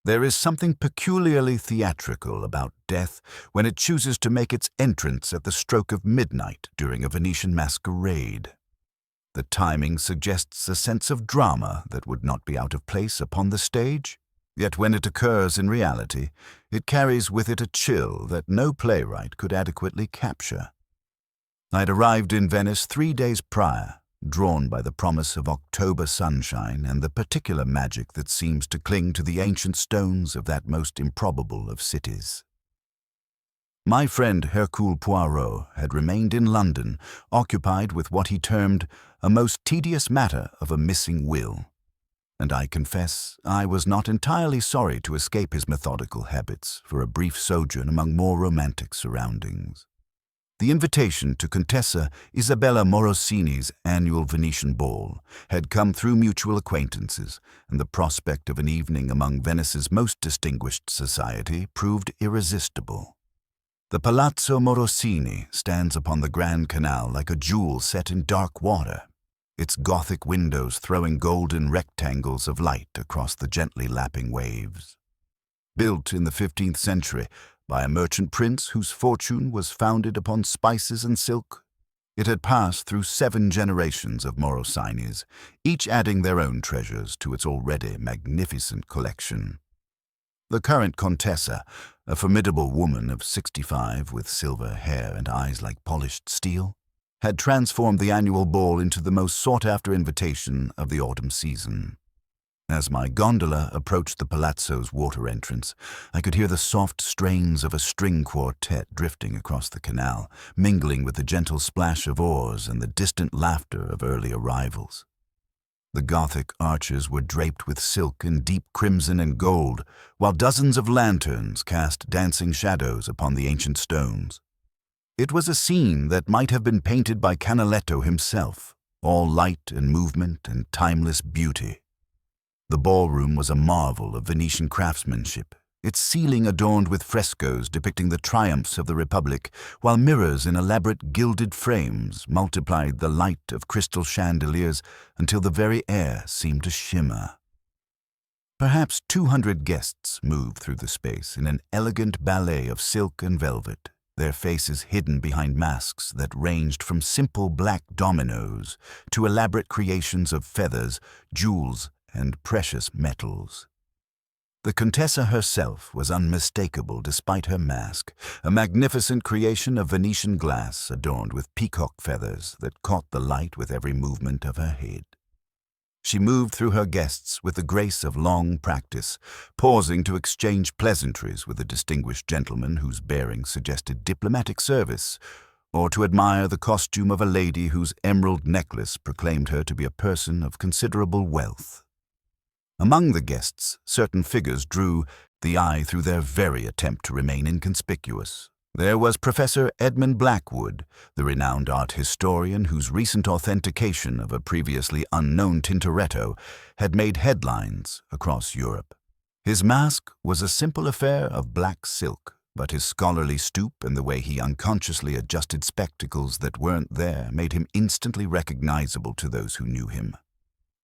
There is something peculiarly theatrical about death when it chooses to make its entrance at the stroke of midnight during a Venetian masquerade. The timing suggests a sense of drama that would not be out of place upon the stage, yet when it occurs in reality, it carries with it a chill that no playwright could adequately capture. I had arrived in Venice 3 days prior, drawn by the promise of October sunshine and the particular magic that seems to cling to the ancient stones of that most improbable of cities. My friend Hercule Poirot had remained in London, occupied with what he termed a most tedious matter of a missing will, and I confess I was not entirely sorry to escape his methodical habits for a brief sojourn among more romantic surroundings. The invitation to Contessa Isabella Morosini's annual Venetian ball had come through mutual acquaintances, and the prospect of an evening among Venice's most distinguished society proved irresistible. The Palazzo Morosini stands upon the Grand Canal like a jewel set in dark water, its Gothic windows throwing golden rectangles of light across the gently lapping waves. Built in the 15th century, by a merchant prince whose fortune was founded upon spices and silk, it had passed through 7 generations of Morosinis, each adding their own treasures to its already magnificent collection. The current Contessa, a formidable woman of 65 with silver hair and eyes like polished steel, had transformed the annual ball into the most sought-after invitation of the autumn season. As my gondola approached the palazzo's water entrance, I could hear the soft strains of a string quartet drifting across the canal, mingling with the gentle splash of oars and the distant laughter of early arrivals. The Gothic arches were draped with silk in deep crimson and gold, while dozens of lanterns cast dancing shadows upon the ancient stones. It was a scene that might have been painted by Canaletto himself, all light and movement and timeless beauty. The ballroom was a marvel of Venetian craftsmanship, its ceiling adorned with frescoes depicting the triumphs of the Republic, while mirrors in elaborate gilded frames multiplied the light of crystal chandeliers until the very air seemed to shimmer. Perhaps 200 guests moved through the space in an elegant ballet of silk and velvet, their faces hidden behind masks that ranged from simple black dominoes to elaborate creations of feathers, jewels, and precious metals. The Contessa herself was unmistakable despite her mask, a magnificent creation of Venetian glass adorned with peacock feathers that caught the light with every movement of her head. She moved through her guests with the grace of long practice, pausing to exchange pleasantries with a distinguished gentleman whose bearing suggested diplomatic service, or to admire the costume of a lady whose emerald necklace proclaimed her to be a person of considerable wealth. Among the guests, certain figures drew the eye through their very attempt to remain inconspicuous. There was Professor Edmund Blackwood, the renowned art historian whose recent authentication of a previously unknown Tintoretto had made headlines across Europe. His mask was a simple affair of black silk, but his scholarly stoop and the way he unconsciously adjusted spectacles that weren't there made him instantly recognizable to those who knew him.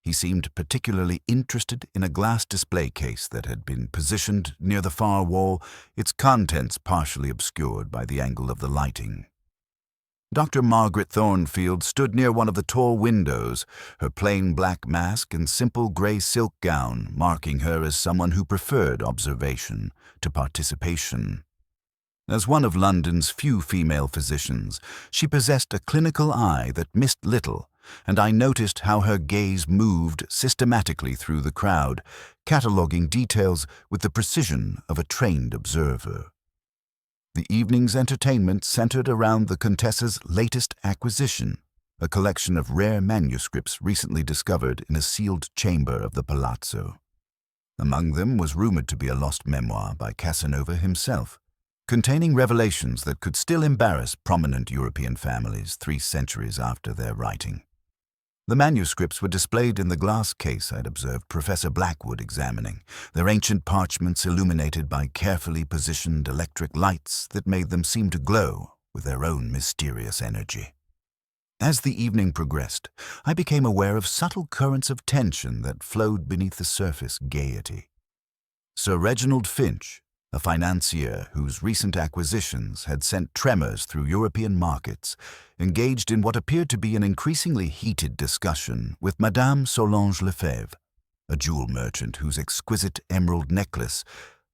He seemed particularly interested in a glass display case that had been positioned near the far wall, its contents partially obscured by the angle of the lighting. Dr. Margaret Thornfield stood near one of the tall windows, her plain black mask and simple gray silk gown marking her as someone who preferred observation to participation. As one of London's few female physicians, she possessed a clinical eye that missed little, and I noticed how her gaze moved systematically through the crowd, cataloguing details with the precision of a trained observer. The evening's entertainment centered around the Contessa's latest acquisition, a collection of rare manuscripts recently discovered in a sealed chamber of the palazzo. Among them was rumored to be a lost memoir by Casanova himself, containing revelations that could still embarrass prominent European families 3 centuries after their writing. The manuscripts were displayed in the glass case I'd observed Professor Blackwood examining, their ancient parchments illuminated by carefully positioned electric lights that made them seem to glow with their own mysterious energy. As the evening progressed, I became aware of subtle currents of tension that flowed beneath the surface gaiety. Sir Reginald Finch, a financier whose recent acquisitions had sent tremors through European markets, engaged in what appeared to be an increasingly heated discussion with Madame Solange Lefebvre, a jewel merchant whose exquisite emerald necklace,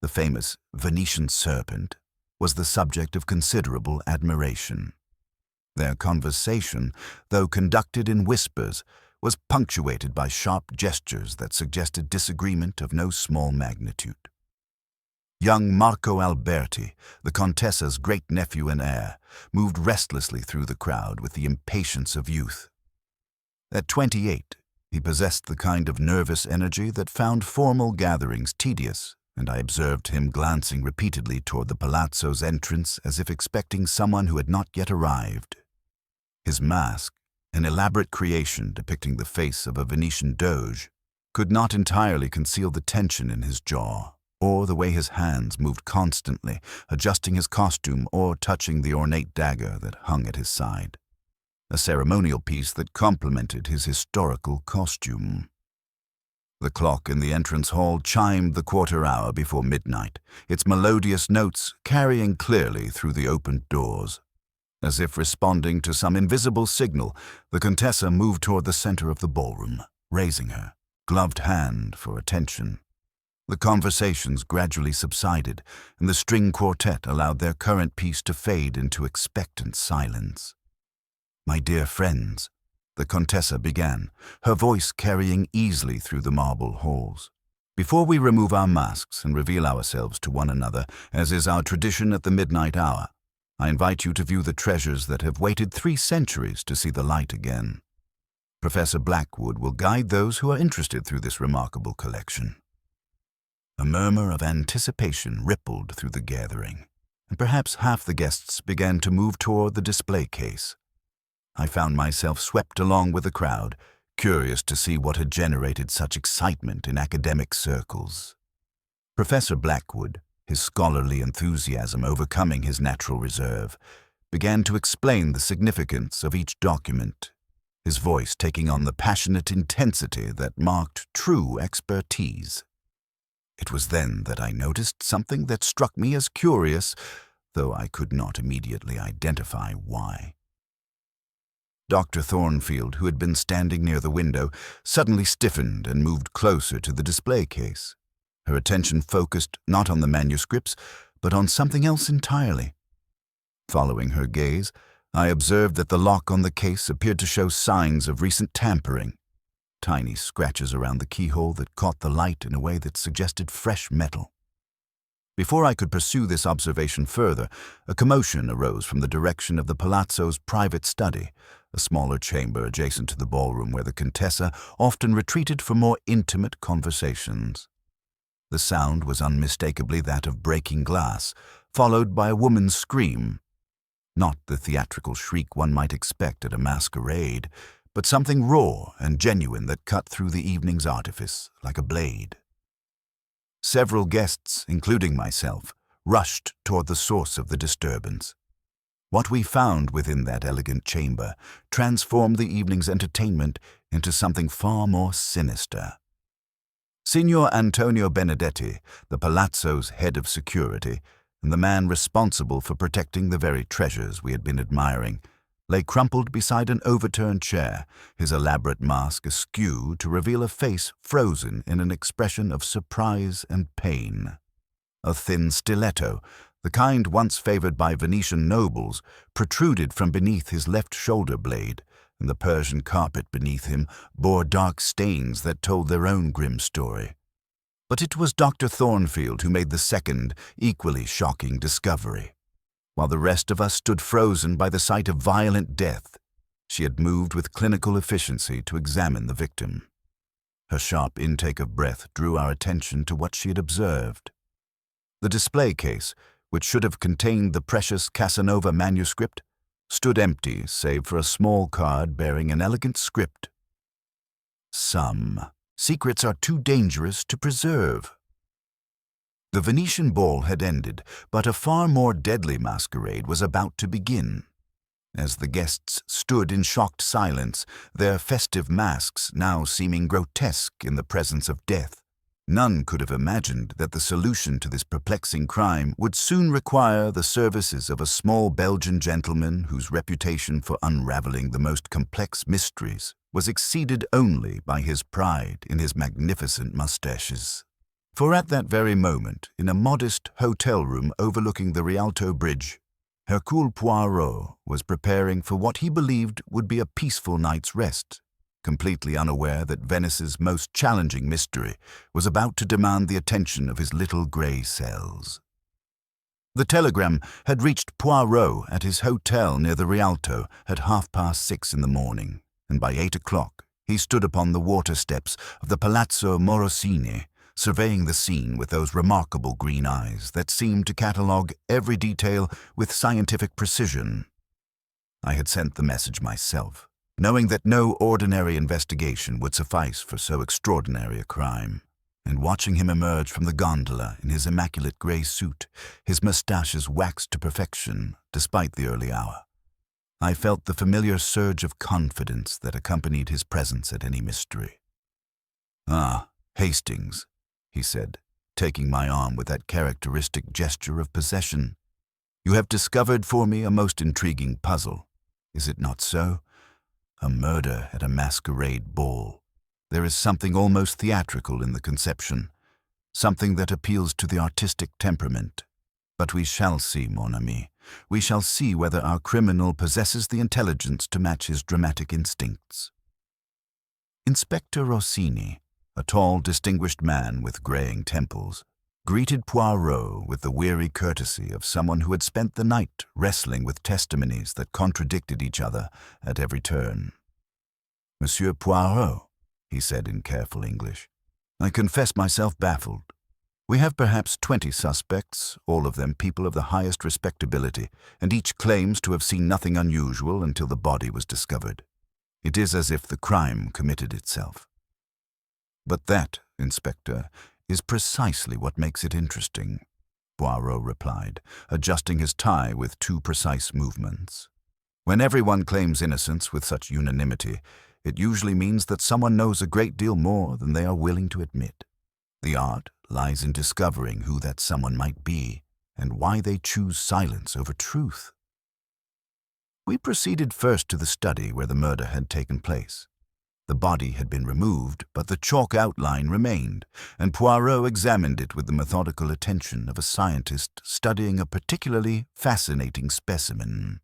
the famous Venetian serpent, was the subject of considerable admiration. Their conversation, though conducted in whispers, was punctuated by sharp gestures that suggested disagreement of no small magnitude. Young Marco Alberti, the Contessa's great-nephew and heir, moved restlessly through the crowd with the impatience of youth. At 28, he possessed the kind of nervous energy that found formal gatherings tedious, and I observed him glancing repeatedly toward the palazzo's entrance as if expecting someone who had not yet arrived. His mask, an elaborate creation depicting the face of a Venetian doge, could not entirely conceal the tension in his jaw, or the way his hands moved constantly, adjusting his costume or touching the ornate dagger that hung at his side, a ceremonial piece that complemented his historical costume. The clock in the entrance hall chimed the quarter hour before midnight, its melodious notes carrying clearly through the opened doors. As if responding to some invisible signal, the Contessa moved toward the center of the ballroom, raising her gloved hand for attention. The conversations gradually subsided, and the string quartet allowed their current piece to fade into expectant silence. "My dear friends," the Contessa began, her voice carrying easily through the marble halls. "Before we remove our masks and reveal ourselves to one another, as is our tradition at the midnight hour, I invite you to view the treasures that have waited 3 centuries to see the light again. Professor Blackwood will guide those who are interested through this remarkable collection." A murmur of anticipation rippled through the gathering, and perhaps half the guests began to move toward the display case. I found myself swept along with the crowd, curious to see what had generated such excitement in academic circles. Professor Blackwood, his scholarly enthusiasm overcoming his natural reserve, began to explain the significance of each document, his voice taking on the passionate intensity that marked true expertise. It was then that I noticed something that struck me as curious, though I could not immediately identify why. Dr. Thornfield, who had been standing near the window, suddenly stiffened and moved closer to the display case. Her attention focused not on the manuscripts, but on something else entirely. Following her gaze, I observed that the lock on the case appeared to show signs of recent tampering, tiny scratches around the keyhole that caught the light in a way that suggested fresh metal. Before I could pursue this observation further, a commotion arose from the direction of the palazzo's private study, a smaller chamber adjacent to the ballroom where the Contessa often retreated for more intimate conversations. The sound was unmistakably that of breaking glass, followed by a woman's scream. Not the theatrical shriek one might expect at a masquerade, but something raw and genuine that cut through the evening's artifice like a blade. Several guests, including myself, rushed toward the source of the disturbance. What we found within that elegant chamber transformed the evening's entertainment into something far more sinister. Signor Antonio Benedetti, the palazzo's head of security, and the man responsible for protecting the very treasures we had been admiring, lay crumpled beside an overturned chair, his elaborate mask askew to reveal a face frozen in an expression of surprise and pain. A thin stiletto, the kind once favored by Venetian nobles, protruded from beneath his left shoulder blade, and the Persian carpet beneath him bore dark stains that told their own grim story. But it was Dr. Thornfield who made the second, equally shocking discovery. While the rest of us stood frozen by the sight of violent death, she had moved with clinical efficiency to examine the victim. Her sharp intake of breath drew our attention to what she had observed. The display case, which should have contained the precious Casanova manuscript, stood empty save for a small card bearing an elegant script. "Some secrets are too dangerous to preserve." The Venetian ball had ended, but a far more deadly masquerade was about to begin. As the guests stood in shocked silence, their festive masks now seeming grotesque in the presence of death, None could have imagined that the solution to this perplexing crime would soon require the services of a small Belgian gentleman whose reputation for unraveling the most complex mysteries was exceeded only by his pride in his magnificent mustaches. For at that very moment, in a modest hotel room overlooking the Rialto Bridge, Hercule Poirot was preparing for what he believed would be a peaceful night's rest, completely unaware that Venice's most challenging mystery was about to demand the attention of his little grey cells. The telegram had reached Poirot at his hotel near the Rialto at 6:30 in the morning, and by 8 o'clock he stood upon the water steps of the Palazzo Morosini, surveying the scene with those remarkable green eyes that seemed to catalogue every detail with scientific precision. I had sent the message myself, knowing that no ordinary investigation would suffice for so extraordinary a crime, and watching him emerge from the gondola in his immaculate grey suit, his moustaches waxed to perfection despite the early hour, I felt the familiar surge of confidence that accompanied his presence at any mystery. "Ah, Hastings," he said, taking my arm with that characteristic gesture of possession. "You have discovered for me a most intriguing puzzle. Is it not so? A murder at a masquerade ball. There is something almost theatrical in the conception, something that appeals to the artistic temperament. But we shall see, mon ami. We shall see whether our criminal possesses the intelligence to match his dramatic instincts." Inspector Rossini, a tall, distinguished man with graying temples, greeted Poirot with the weary courtesy of someone who had spent the night wrestling with testimonies that contradicted each other at every turn. "Monsieur Poirot," he said in careful English, "I confess myself baffled. We have perhaps 20 suspects, all of them people of the highest respectability, and each claims to have seen nothing unusual until the body was discovered. It is as if the crime committed itself." "But that, Inspector, is precisely what makes it interesting," Poirot replied, adjusting his tie with 2 precise movements. "When everyone claims innocence with such unanimity, it usually means that someone knows a great deal more than they are willing to admit. The art lies in discovering who that someone might be and why they choose silence over truth." We proceeded first to the study where the murder had taken place. The body had been removed, but the chalk outline remained, and Poirot examined it with the methodical attention of a scientist studying a particularly fascinating specimen.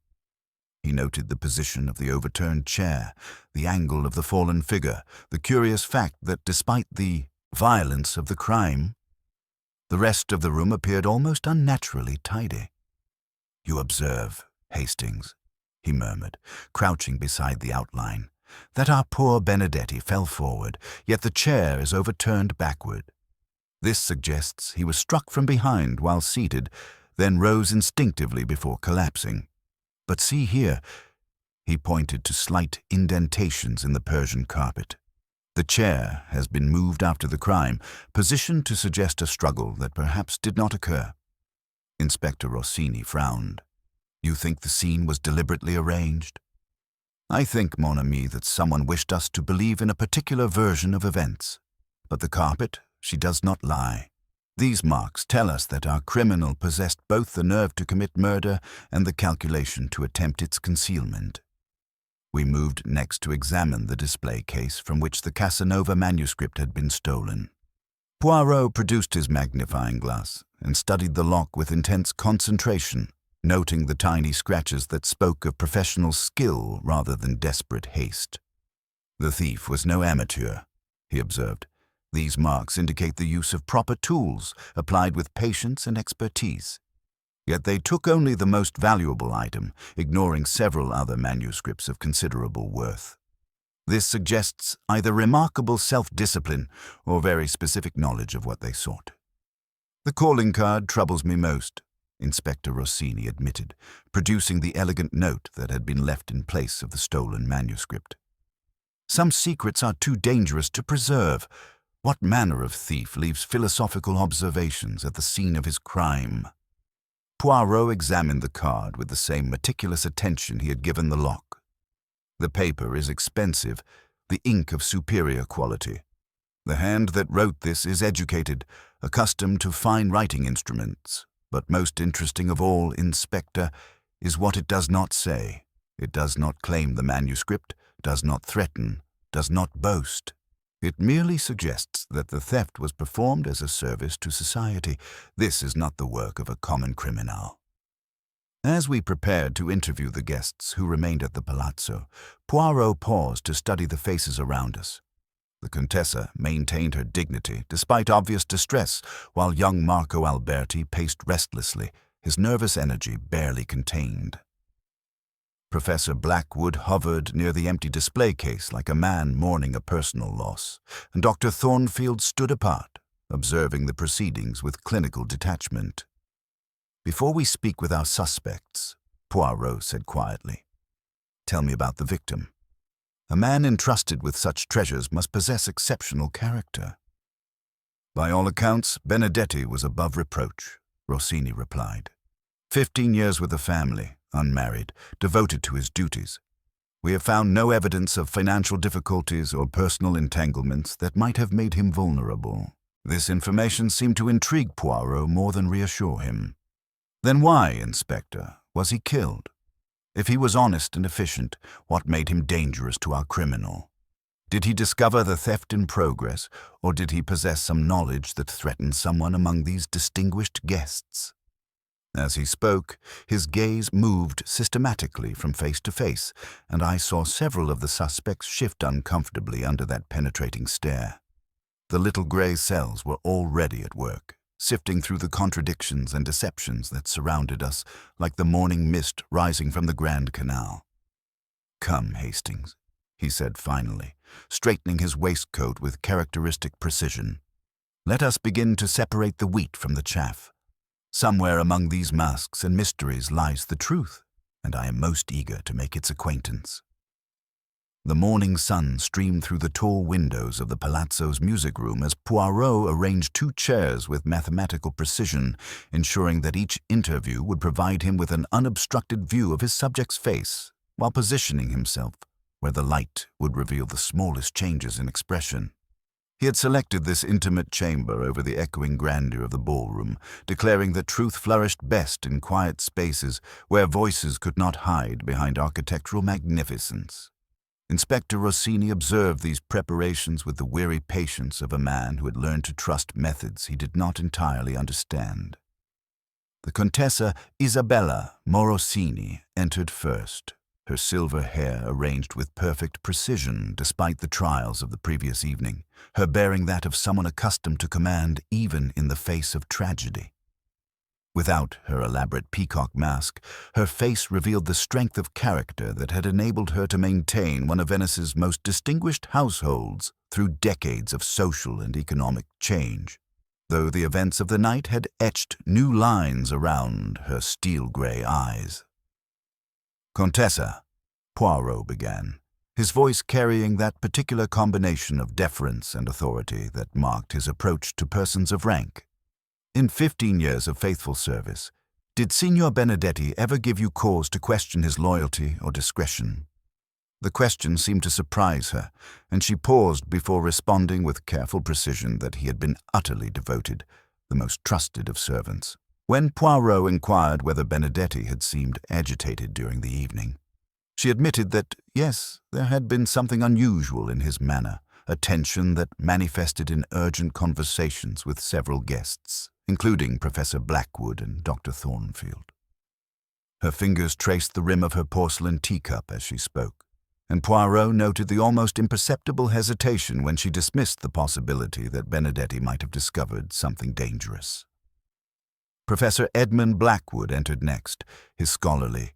He noted the position of the overturned chair, the angle of the fallen figure, the curious fact that despite the violence of the crime, the rest of the room appeared almost unnaturally tidy. "You observe, Hastings," he murmured, crouching beside the outline, "that our poor Benedetti fell forward, yet the chair is overturned backward. This suggests he was struck from behind while seated, then rose instinctively before collapsing. But see here," he pointed to slight indentations in the Persian carpet. "The chair has been moved after the crime, positioned to suggest a struggle that perhaps did not occur." Inspector Rossini frowned. "You think the scene was deliberately arranged?" "I think, mon ami, that someone wished us to believe in a particular version of events. But the carpet, she does not lie. These marks tell us that our criminal possessed both the nerve to commit murder and the calculation to attempt its concealment." We moved next to examine the display case from which the Casanova manuscript had been stolen. Poirot produced his magnifying glass and studied the lock with intense concentration, noting the tiny scratches that spoke of professional skill rather than desperate haste. "The thief was no amateur," he observed. "These marks indicate the use of proper tools, applied with patience and expertise. Yet they took only the most valuable item, ignoring several other manuscripts of considerable worth. This suggests either remarkable self-discipline or very specific knowledge of what they sought." "The calling card troubles me most," Inspector Rossini admitted, producing the elegant note that had been left in place of the stolen manuscript. "Some secrets are too dangerous to preserve. What manner of thief leaves philosophical observations at the scene of his crime?" Poirot examined the card with the same meticulous attention he had given the lock. "The paper is expensive, the ink of superior quality. The hand that wrote this is educated, accustomed to fine writing instruments. But most interesting of all, Inspector, is what it does not say. It does not claim the manuscript, does not threaten, does not boast. It merely suggests that the theft was performed as a service to society. This is not the work of a common criminal. As we prepared to interview the guests who remained at the palazzo, Poirot paused to study the faces around us. The Contessa maintained her dignity despite obvious distress, while young Marco Alberti paced restlessly, his nervous energy barely contained. Professor Blackwood hovered near the empty display case like a man mourning a personal loss, and Dr. Thornfield stood apart, observing the proceedings with clinical detachment. "Before we speak with our suspects," Poirot said quietly, "tell me about the victim. A man entrusted with such treasures must possess exceptional character." "By all accounts, Benedetti was above reproach," Rossini replied. 15 years with the family, unmarried, devoted to his duties. We have found no evidence of financial difficulties or personal entanglements that might have made him vulnerable. This information seemed to intrigue Poirot more than reassure him. "Then why, Inspector, was he killed? If he was honest and efficient, what made him dangerous to our criminal? Did he discover the theft in progress, or did he possess some knowledge that threatened someone among these distinguished guests?" As he spoke, his gaze moved systematically from face to face, and I saw several of the suspects shift uncomfortably under that penetrating stare. The little gray cells were already at work, sifting through the contradictions and deceptions that surrounded us like the morning mist rising from the Grand Canal. "Come, Hastings," he said finally, straightening his waistcoat with characteristic precision. "Let us begin to separate the wheat from the chaff. Somewhere among these masks and mysteries lies the truth, and I am most eager to make its acquaintance." The morning sun streamed through the tall windows of the palazzo's music room as Poirot arranged 2 chairs with mathematical precision, ensuring that each interview would provide him with an unobstructed view of his subject's face, while positioning himself where the light would reveal the smallest changes in expression. He had selected this intimate chamber over the echoing grandeur of the ballroom, declaring that truth flourished best in quiet spaces where voices could not hide behind architectural magnificence. Inspector Rossini observed these preparations with the weary patience of a man who had learned to trust methods he did not entirely understand. The Contessa Isabella Morosini entered first, her silver hair arranged with perfect precision despite the trials of the previous evening, her bearing that of someone accustomed to command even in the face of tragedy. Without her elaborate peacock mask, her face revealed the strength of character that had enabled her to maintain one of Venice's most distinguished households through decades of social and economic change, though the events of the night had etched new lines around her steel-gray eyes. "Contessa," Poirot began, his voice carrying that particular combination of deference and authority that marked his approach to persons of rank. "In 15 years of faithful service, did Signor Benedetti ever give you cause to question his loyalty or discretion?" The question seemed to surprise her, and she paused before responding with careful precision that he had been utterly devoted, the most trusted of servants. When Poirot inquired whether Benedetti had seemed agitated during the evening, she admitted that, yes, there had been something unusual in his manner, a tension that manifested in urgent conversations with several guests, including Professor Blackwood and Dr. Thornfield. Her fingers traced the rim of her porcelain teacup as she spoke, and Poirot noted the almost imperceptible hesitation when she dismissed the possibility that Benedetti might have discovered something dangerous. Professor Edmund Blackwood entered next, his scholarly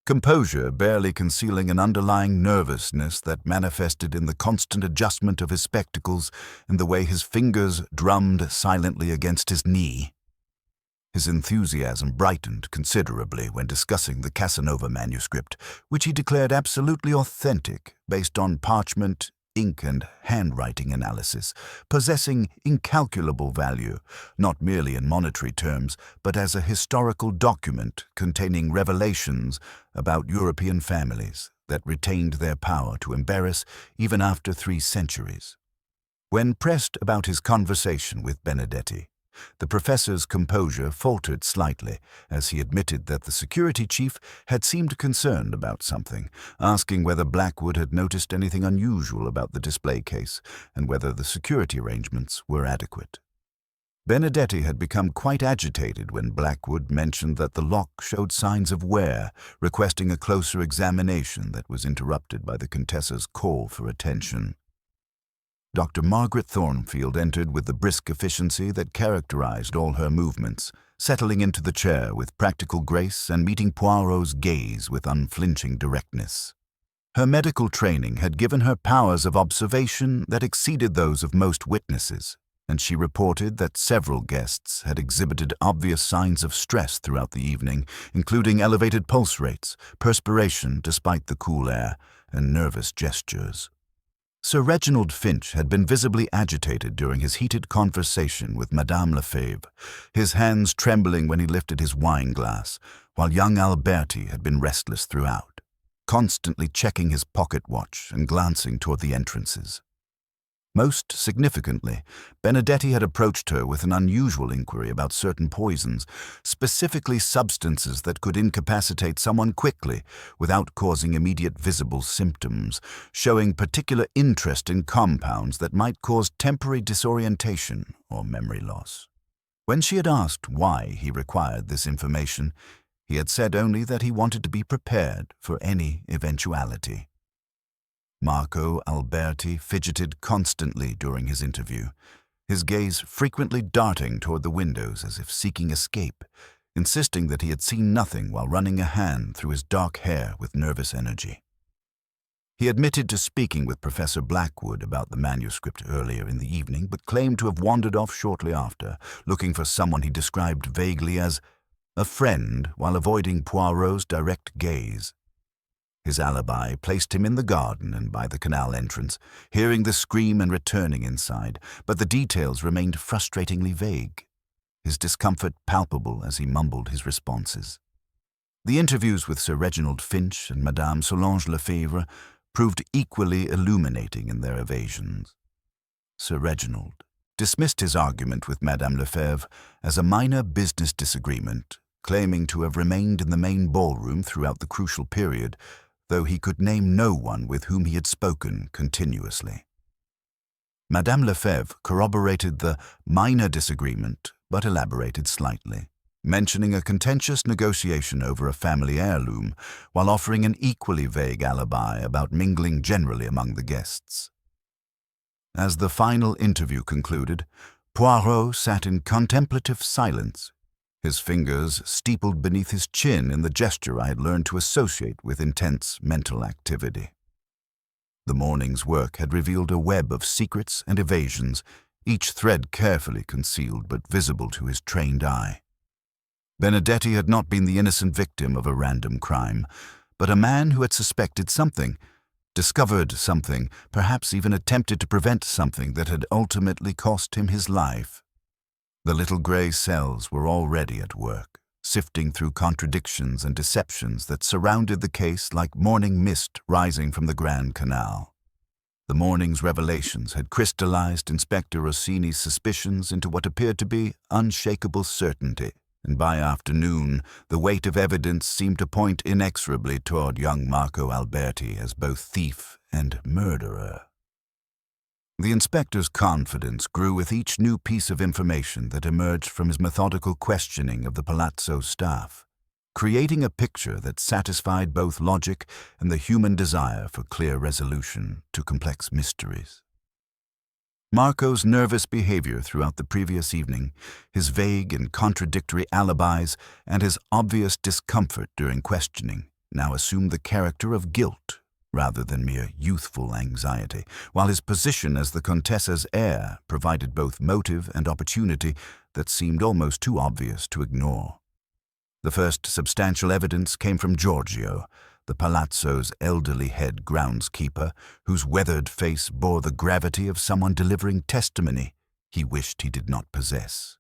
composure barely concealing an underlying nervousness that manifested in the constant adjustment of his spectacles and the way his fingers drummed silently against his knee. His enthusiasm brightened considerably when discussing the Casanova manuscript, which he declared absolutely authentic, based on parchment, ink, and handwriting analysis, possessing incalculable value, not merely in monetary terms, but as a historical document containing revelations about European families that retained their power to embarrass even after 3 centuries. When pressed about his conversation with Benedetti, the professor's composure faltered slightly as he admitted that the security chief had seemed concerned about something, asking whether Blackwood had noticed anything unusual about the display case and whether the security arrangements were adequate. Benedetti had become quite agitated when Blackwood mentioned that the lock showed signs of wear, requesting a closer examination that was interrupted by the Contessa's call for attention. Dr. Margaret Thornfield entered with the brisk efficiency that characterized all her movements, settling into the chair with practical grace and meeting Poirot's gaze with unflinching directness. Her medical training had given her powers of observation that exceeded those of most witnesses, and she reported that several guests had exhibited obvious signs of stress throughout the evening, including elevated pulse rates, perspiration despite the cool air, and nervous gestures. Sir Reginald Finch had been visibly agitated during his heated conversation with Madame Lefebvre, his hands trembling when he lifted his wine-glass, while young Alberti had been restless throughout, constantly checking his pocket watch and glancing toward the entrances. Most significantly, Benedetti had approached her with an unusual inquiry about certain poisons, specifically substances that could incapacitate someone quickly without causing immediate visible symptoms, showing particular interest in compounds that might cause temporary disorientation or memory loss. When she had asked why he required this information, he had said only that he wanted to be prepared for any eventuality. Marco Alberti fidgeted constantly during his interview, his gaze frequently darting toward the windows as if seeking escape, insisting that he had seen nothing while running a hand through his dark hair with nervous energy. He admitted to speaking with Professor Blackwood about the manuscript earlier in the evening, but claimed to have wandered off shortly after, looking for someone he described vaguely as a friend while avoiding Poirot's direct gaze. His alibi placed him in the garden and by the canal entrance, hearing the scream and returning inside, but the details remained frustratingly vague, his discomfort palpable as he mumbled his responses. The interviews with Sir Reginald Finch and Madame Solange Lefebvre proved equally illuminating in their evasions. Sir Reginald dismissed his argument with Madame Lefebvre as a minor business disagreement, claiming to have remained in the main ballroom throughout the crucial period, though he could name no one with whom he had spoken continuously. Madame Lefebvre corroborated the minor disagreement, but elaborated slightly, mentioning a contentious negotiation over a family heirloom, while offering an equally vague alibi about mingling generally among the guests. As the final interview concluded, Poirot sat in contemplative silence, his fingers steepled beneath his chin in the gesture I had learned to associate with intense mental activity. The morning's work had revealed a web of secrets and evasions, each thread carefully concealed but visible to his trained eye. Benedetti had not been the innocent victim of a random crime, but a man who had suspected something, discovered something, perhaps even attempted to prevent something that had ultimately cost him his life. The little gray cells were already at work, sifting through contradictions and deceptions that surrounded the case like morning mist rising from the Grand Canal. The morning's revelations had crystallized Inspector Rossini's suspicions into what appeared to be unshakable certainty, and by afternoon, the weight of evidence seemed to point inexorably toward young Marco Alberti as both thief and murderer. The inspector's confidence grew with each new piece of information that emerged from his methodical questioning of the Palazzo staff, creating a picture that satisfied both logic and the human desire for clear resolution to complex mysteries. Marco's nervous behavior throughout the previous evening, his vague and contradictory alibis, and his obvious discomfort during questioning now assumed the character of guilt rather than mere youthful anxiety, while his position as the Contessa's heir provided both motive and opportunity that seemed almost too obvious to ignore. The first substantial evidence came from Giorgio, the Palazzo's elderly head groundskeeper, whose weathered face bore the gravity of someone delivering testimony he wished he did not possess.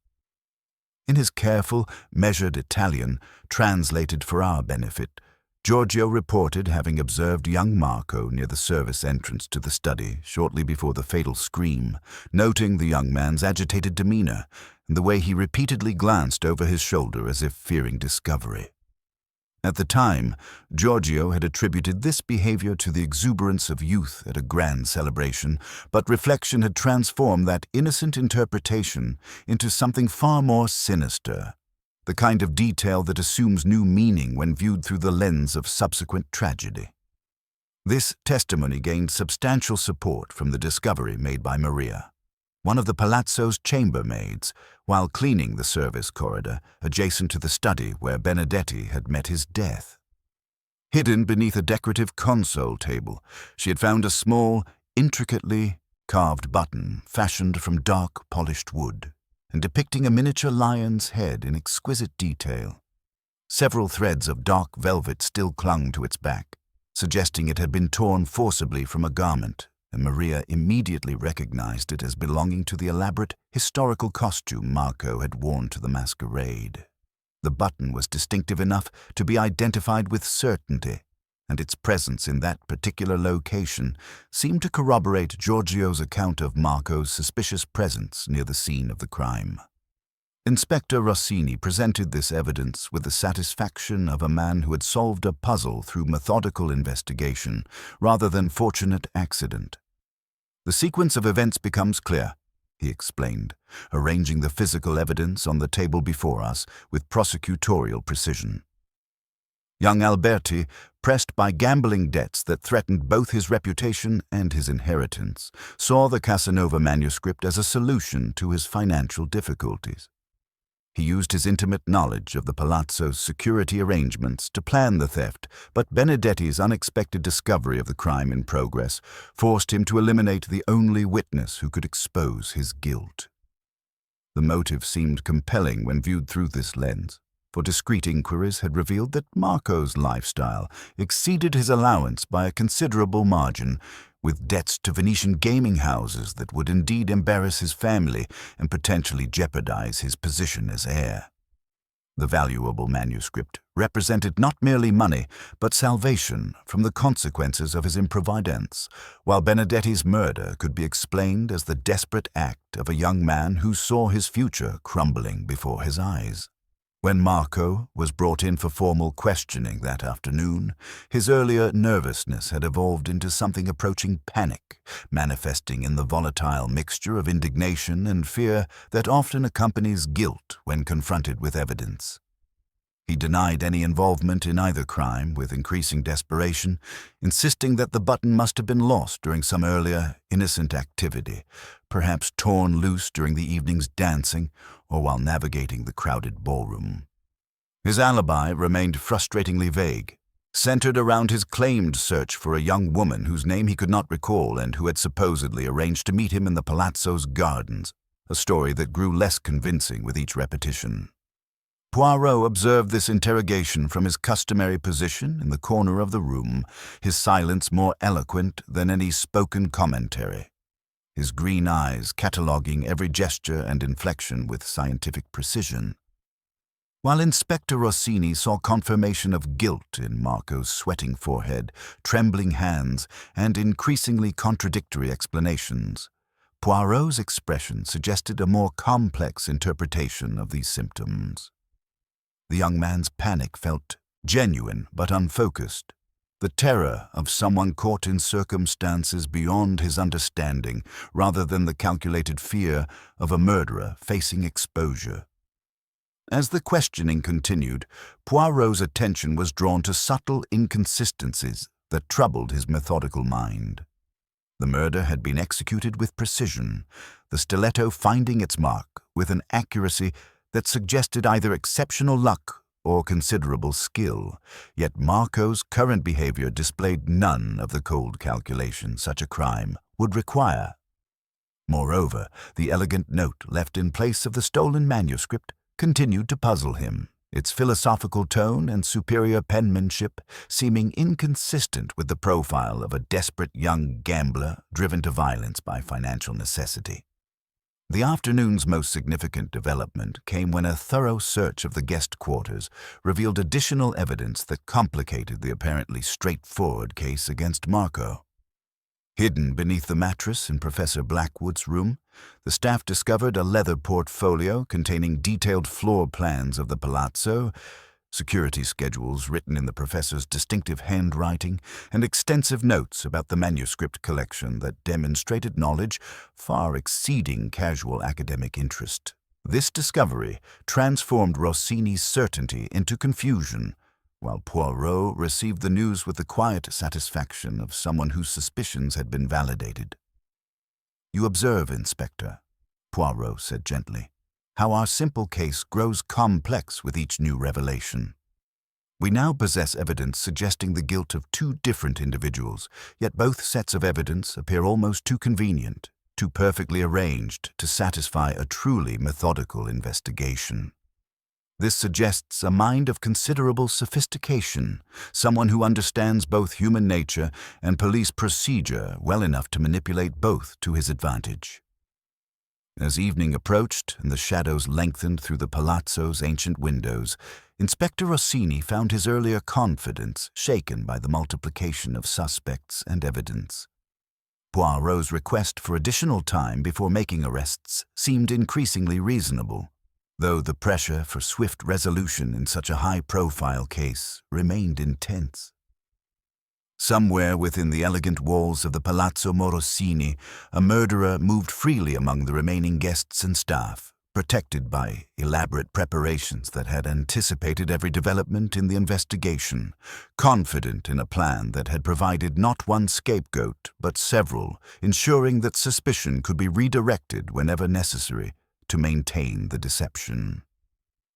In his careful, measured Italian, translated for our benefit, Giorgio reported having observed young Marco near the service entrance to the study shortly before the fatal scream, noting the young man's agitated demeanor and the way he repeatedly glanced over his shoulder as if fearing discovery. At the time, Giorgio had attributed this behavior to the exuberance of youth at a grand celebration, but reflection had transformed that innocent interpretation into something far more sinister, the kind of detail that assumes new meaning when viewed through the lens of subsequent tragedy. This testimony gained substantial support from the discovery made by Maria, one of the palazzo's chambermaids, while cleaning the service corridor adjacent to the study where Benedetti had met his death. Hidden beneath a decorative console table, she had found a small, intricately carved button fashioned from dark, polished wood and depicting a miniature lion's head in exquisite detail. Several threads of dark velvet still clung to its back, suggesting it had been torn forcibly from a garment, and Maria immediately recognized it as belonging to the elaborate historical costume Marco had worn to the masquerade. The button was distinctive enough to be identified with certainty, and its presence in that particular location seemed to corroborate Giorgio's account of Marco's suspicious presence near the scene of the crime. Inspector Rossini presented this evidence with the satisfaction of a man who had solved a puzzle through methodical investigation rather than fortunate accident. "The sequence of events becomes clear," he explained, arranging the physical evidence on the table before us with prosecutorial precision. Young Alberti, pressed by gambling debts that threatened both his reputation and his inheritance, saw the Casanova manuscript as a solution to his financial difficulties. He used his intimate knowledge of the palazzo's security arrangements to plan the theft, but Benedetti's unexpected discovery of the crime in progress forced him to eliminate the only witness who could expose his guilt. The motive seemed compelling when viewed through this lens, for discreet inquiries had revealed that Marco's lifestyle exceeded his allowance by a considerable margin, with debts to Venetian gaming houses that would indeed embarrass his family and potentially jeopardize his position as heir. The valuable manuscript represented not merely money, but salvation from the consequences of his improvidence, while Benedetti's murder could be explained as the desperate act of a young man who saw his future crumbling before his eyes. When Marco was brought in for formal questioning that afternoon, his earlier nervousness had evolved into something approaching panic, manifesting in the volatile mixture of indignation and fear that often accompanies guilt when confronted with evidence. He denied any involvement in either crime with increasing desperation, insisting that the button must have been lost during some earlier, innocent activity, perhaps torn loose during the evening's dancing or while navigating the crowded ballroom. His alibi remained frustratingly vague, centered around his claimed search for a young woman whose name he could not recall and who had supposedly arranged to meet him in the palazzo's gardens, a story that grew less convincing with each repetition. Poirot observed this interrogation from his customary position in the corner of the room, his silence more eloquent than any spoken commentary, his green eyes cataloguing every gesture and inflection with scientific precision. While Inspector Rossini saw confirmation of guilt in Marco's sweating forehead, trembling hands, and increasingly contradictory explanations, Poirot's expression suggested a more complex interpretation of these symptoms. The young man's panic felt genuine but unfocused, the terror of someone caught in circumstances beyond his understanding rather than the calculated fear of a murderer facing exposure. As the questioning continued, Poirot's attention was drawn to subtle inconsistencies that troubled his methodical mind. The murder had been executed with precision, the stiletto finding its mark with an accuracy that suggested either exceptional luck or considerable skill, yet Marco's current behavior displayed none of the cold calculation such a crime would require. Moreover, the elegant note left in place of the stolen manuscript continued to puzzle him, its philosophical tone and superior penmanship seeming inconsistent with the profile of a desperate young gambler driven to violence by financial necessity. The afternoon's most significant development came when a thorough search of the guest quarters revealed additional evidence that complicated the apparently straightforward case against Marco. Hidden beneath the mattress in Professor Blackwood's room, the staff discovered a leather portfolio containing detailed floor plans of the palazzo, security schedules written in the professor's distinctive handwriting, and extensive notes about the manuscript collection that demonstrated knowledge far exceeding casual academic interest. This discovery transformed Rossini's certainty into confusion, while Poirot received the news with the quiet satisfaction of someone whose suspicions had been validated. "You observe, Inspector," Poirot said gently, "how our simple case grows complex with each new revelation. We now possess evidence suggesting the guilt of two different individuals, yet both sets of evidence appear almost too convenient, too perfectly arranged to satisfy a truly methodical investigation. This suggests a mind of considerable sophistication, someone who understands both human nature and police procedure well enough to manipulate both to his advantage." As evening approached and the shadows lengthened through the palazzo's ancient windows, Inspector Rossini found his earlier confidence shaken by the multiplication of suspects and evidence. Poirot's request for additional time before making arrests seemed increasingly reasonable, though the pressure for swift resolution in such a high-profile case remained intense. Somewhere within the elegant walls of the Palazzo Morosini, a murderer moved freely among the remaining guests and staff, protected by elaborate preparations that had anticipated every development in the investigation, confident in a plan that had provided not one scapegoat but several, ensuring that suspicion could be redirected whenever necessary to maintain the deception.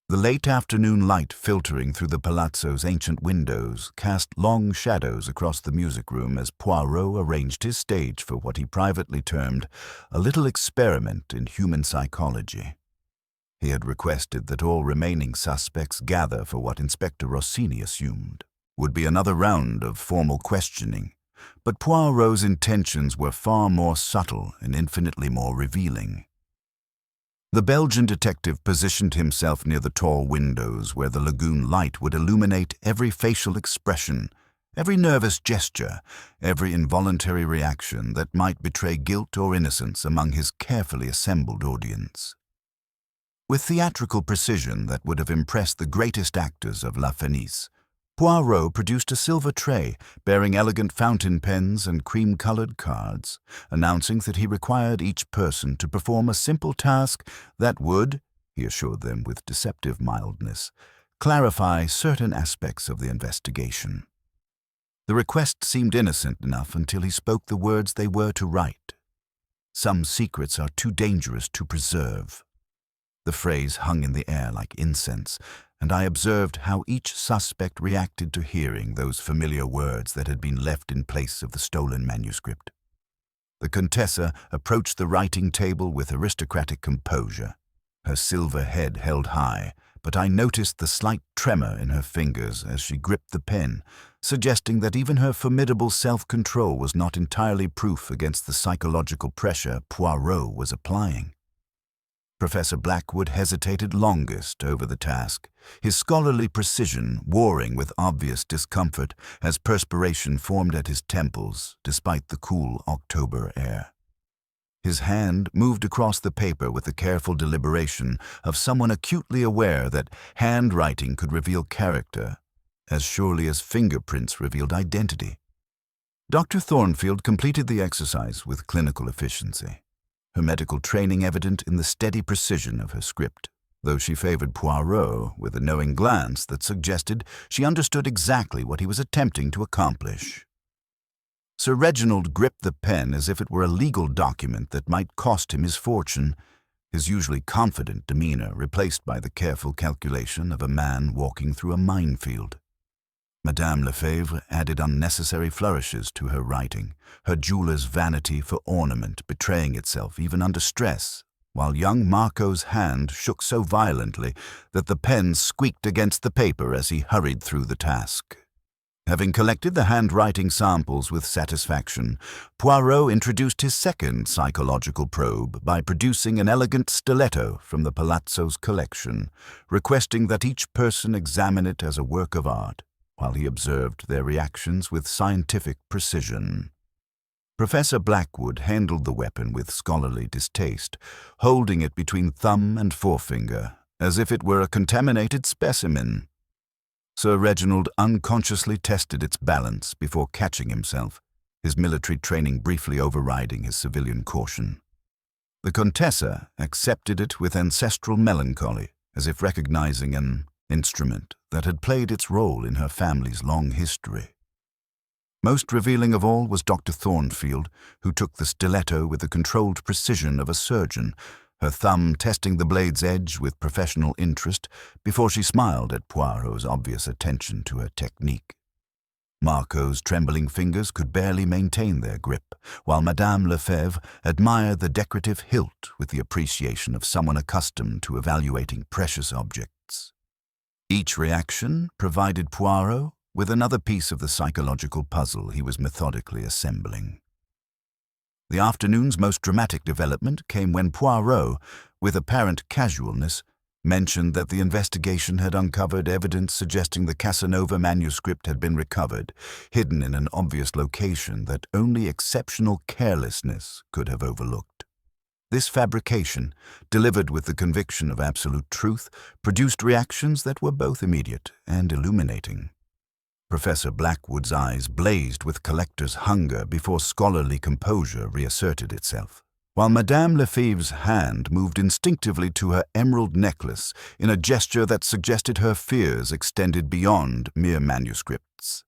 The late afternoon light filtering through the palazzo's ancient windows cast long shadows across the music room as Poirot arranged his stage for what he privately termed a little experiment in human psychology. He had requested that all remaining suspects gather for what Inspector Rossini assumed would be another round of formal questioning, but Poirot's intentions were far more subtle and infinitely more revealing. The Belgian detective positioned himself near the tall windows where the lagoon light would illuminate every facial expression, every nervous gesture, every involuntary reaction that might betray guilt or innocence among his carefully assembled audience. With theatrical precision that would have impressed the greatest actors of La Fenice, Poirot produced a silver tray bearing elegant fountain pens and cream-colored cards, announcing that he required each person to perform a simple task that would, he assured them with deceptive mildness, clarify certain aspects of the investigation. The request seemed innocent enough until he spoke the words they were to write. "Some secrets are too dangerous to preserve." The phrase hung in the air like incense, and I observed how each suspect reacted to hearing those familiar words that had been left in place of the stolen manuscript. The Contessa approached the writing table with aristocratic composure, her silver head held high, but I noticed the slight tremor in her fingers as she gripped the pen, suggesting that even her formidable self-control was not entirely proof against the psychological pressure Poirot was applying. Professor Blackwood hesitated longest over the task, his scholarly precision warring with obvious discomfort as perspiration formed at his temples despite the cool October air. His hand moved across the paper with the careful deliberation of someone acutely aware that handwriting could reveal character as surely as fingerprints revealed identity. Dr. Thornfield completed the exercise with clinical efficiency, her medical training evident in the steady precision of her script, though she favored Poirot with a knowing glance that suggested she understood exactly what he was attempting to accomplish. Sir Reginald gripped the pen as if it were a legal document that might cost him his fortune, his usually confident demeanor replaced by the careful calculation of a man walking through a minefield. Madame Lefebvre added unnecessary flourishes to her writing, her jeweler's vanity for ornament betraying itself even under stress, while young Marco's hand shook so violently that the pen squeaked against the paper as he hurried through the task. Having collected the handwriting samples with satisfaction, Poirot introduced his second psychological probe by producing an elegant stiletto from the Palazzo's collection, requesting that each person examine it as a work of art, while he observed their reactions with scientific precision. Professor Blackwood handled the weapon with scholarly distaste, holding it between thumb and forefinger, as if it were a contaminated specimen. Sir Reginald unconsciously tested its balance before catching himself, his military training briefly overriding his civilian caution. The Contessa accepted it with ancestral melancholy, as if recognizing an instrument that had played its role in her family's long history. Most revealing of all was Dr. Thornfield, who took the stiletto with the controlled precision of a surgeon, her thumb testing the blade's edge with professional interest before she smiled at Poirot's obvious attention to her technique. Marco's trembling fingers could barely maintain their grip, while Madame Lefebvre admired the decorative hilt with the appreciation of someone accustomed to evaluating precious objects. Each reaction provided Poirot with another piece of the psychological puzzle he was methodically assembling. The afternoon's most dramatic development came when Poirot, with apparent casualness, mentioned that the investigation had uncovered evidence suggesting the Casanova manuscript had been recovered, hidden in an obvious location that only exceptional carelessness could have overlooked. This fabrication, delivered with the conviction of absolute truth, produced reactions that were both immediate and illuminating. Professor Blackwood's eyes blazed with collector's hunger before scholarly composure reasserted itself, while Madame Lefebvre's hand moved instinctively to her emerald necklace in a gesture that suggested her fears extended beyond mere manuscripts.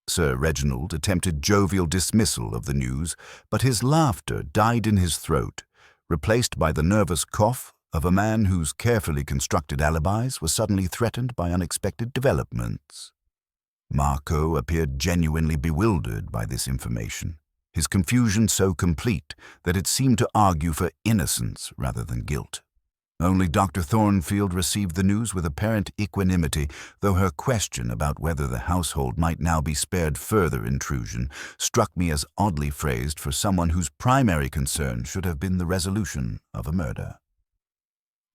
Sir Reginald attempted jovial dismissal of the news, but his laughter died in his throat, replaced by the nervous cough of a man whose carefully constructed alibis were suddenly threatened by unexpected developments. Marco appeared genuinely bewildered by this information, his confusion so complete that it seemed to argue for innocence rather than guilt. Only Dr. Thornfield received the news with apparent equanimity, though her question about whether the household might now be spared further intrusion struck me as oddly phrased for someone whose primary concern should have been the resolution of a murder.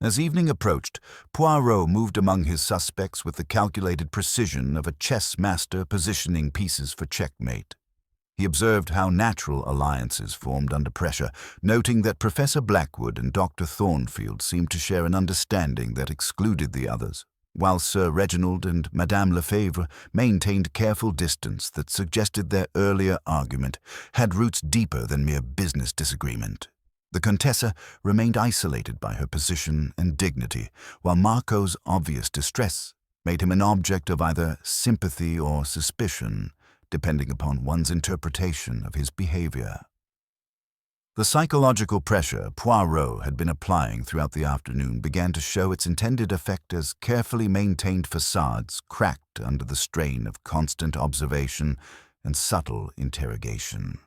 As evening approached, Poirot moved among his suspects with the calculated precision of a chess master positioning pieces for checkmate. He observed how natural alliances formed under pressure, noting that Professor Blackwood and Dr. Thornfield seemed to share an understanding that excluded the others, while Sir Reginald and Madame Lefebvre maintained careful distance that suggested their earlier argument had roots deeper than mere business disagreement. The Contessa remained isolated by her position and dignity, while Marco's obvious distress made him an object of either sympathy or suspicion, depending upon one's interpretation of his behavior. The psychological pressure Poirot had been applying throughout the afternoon began to show its intended effect as carefully maintained facades cracked under the strain of constant observation and subtle interrogation.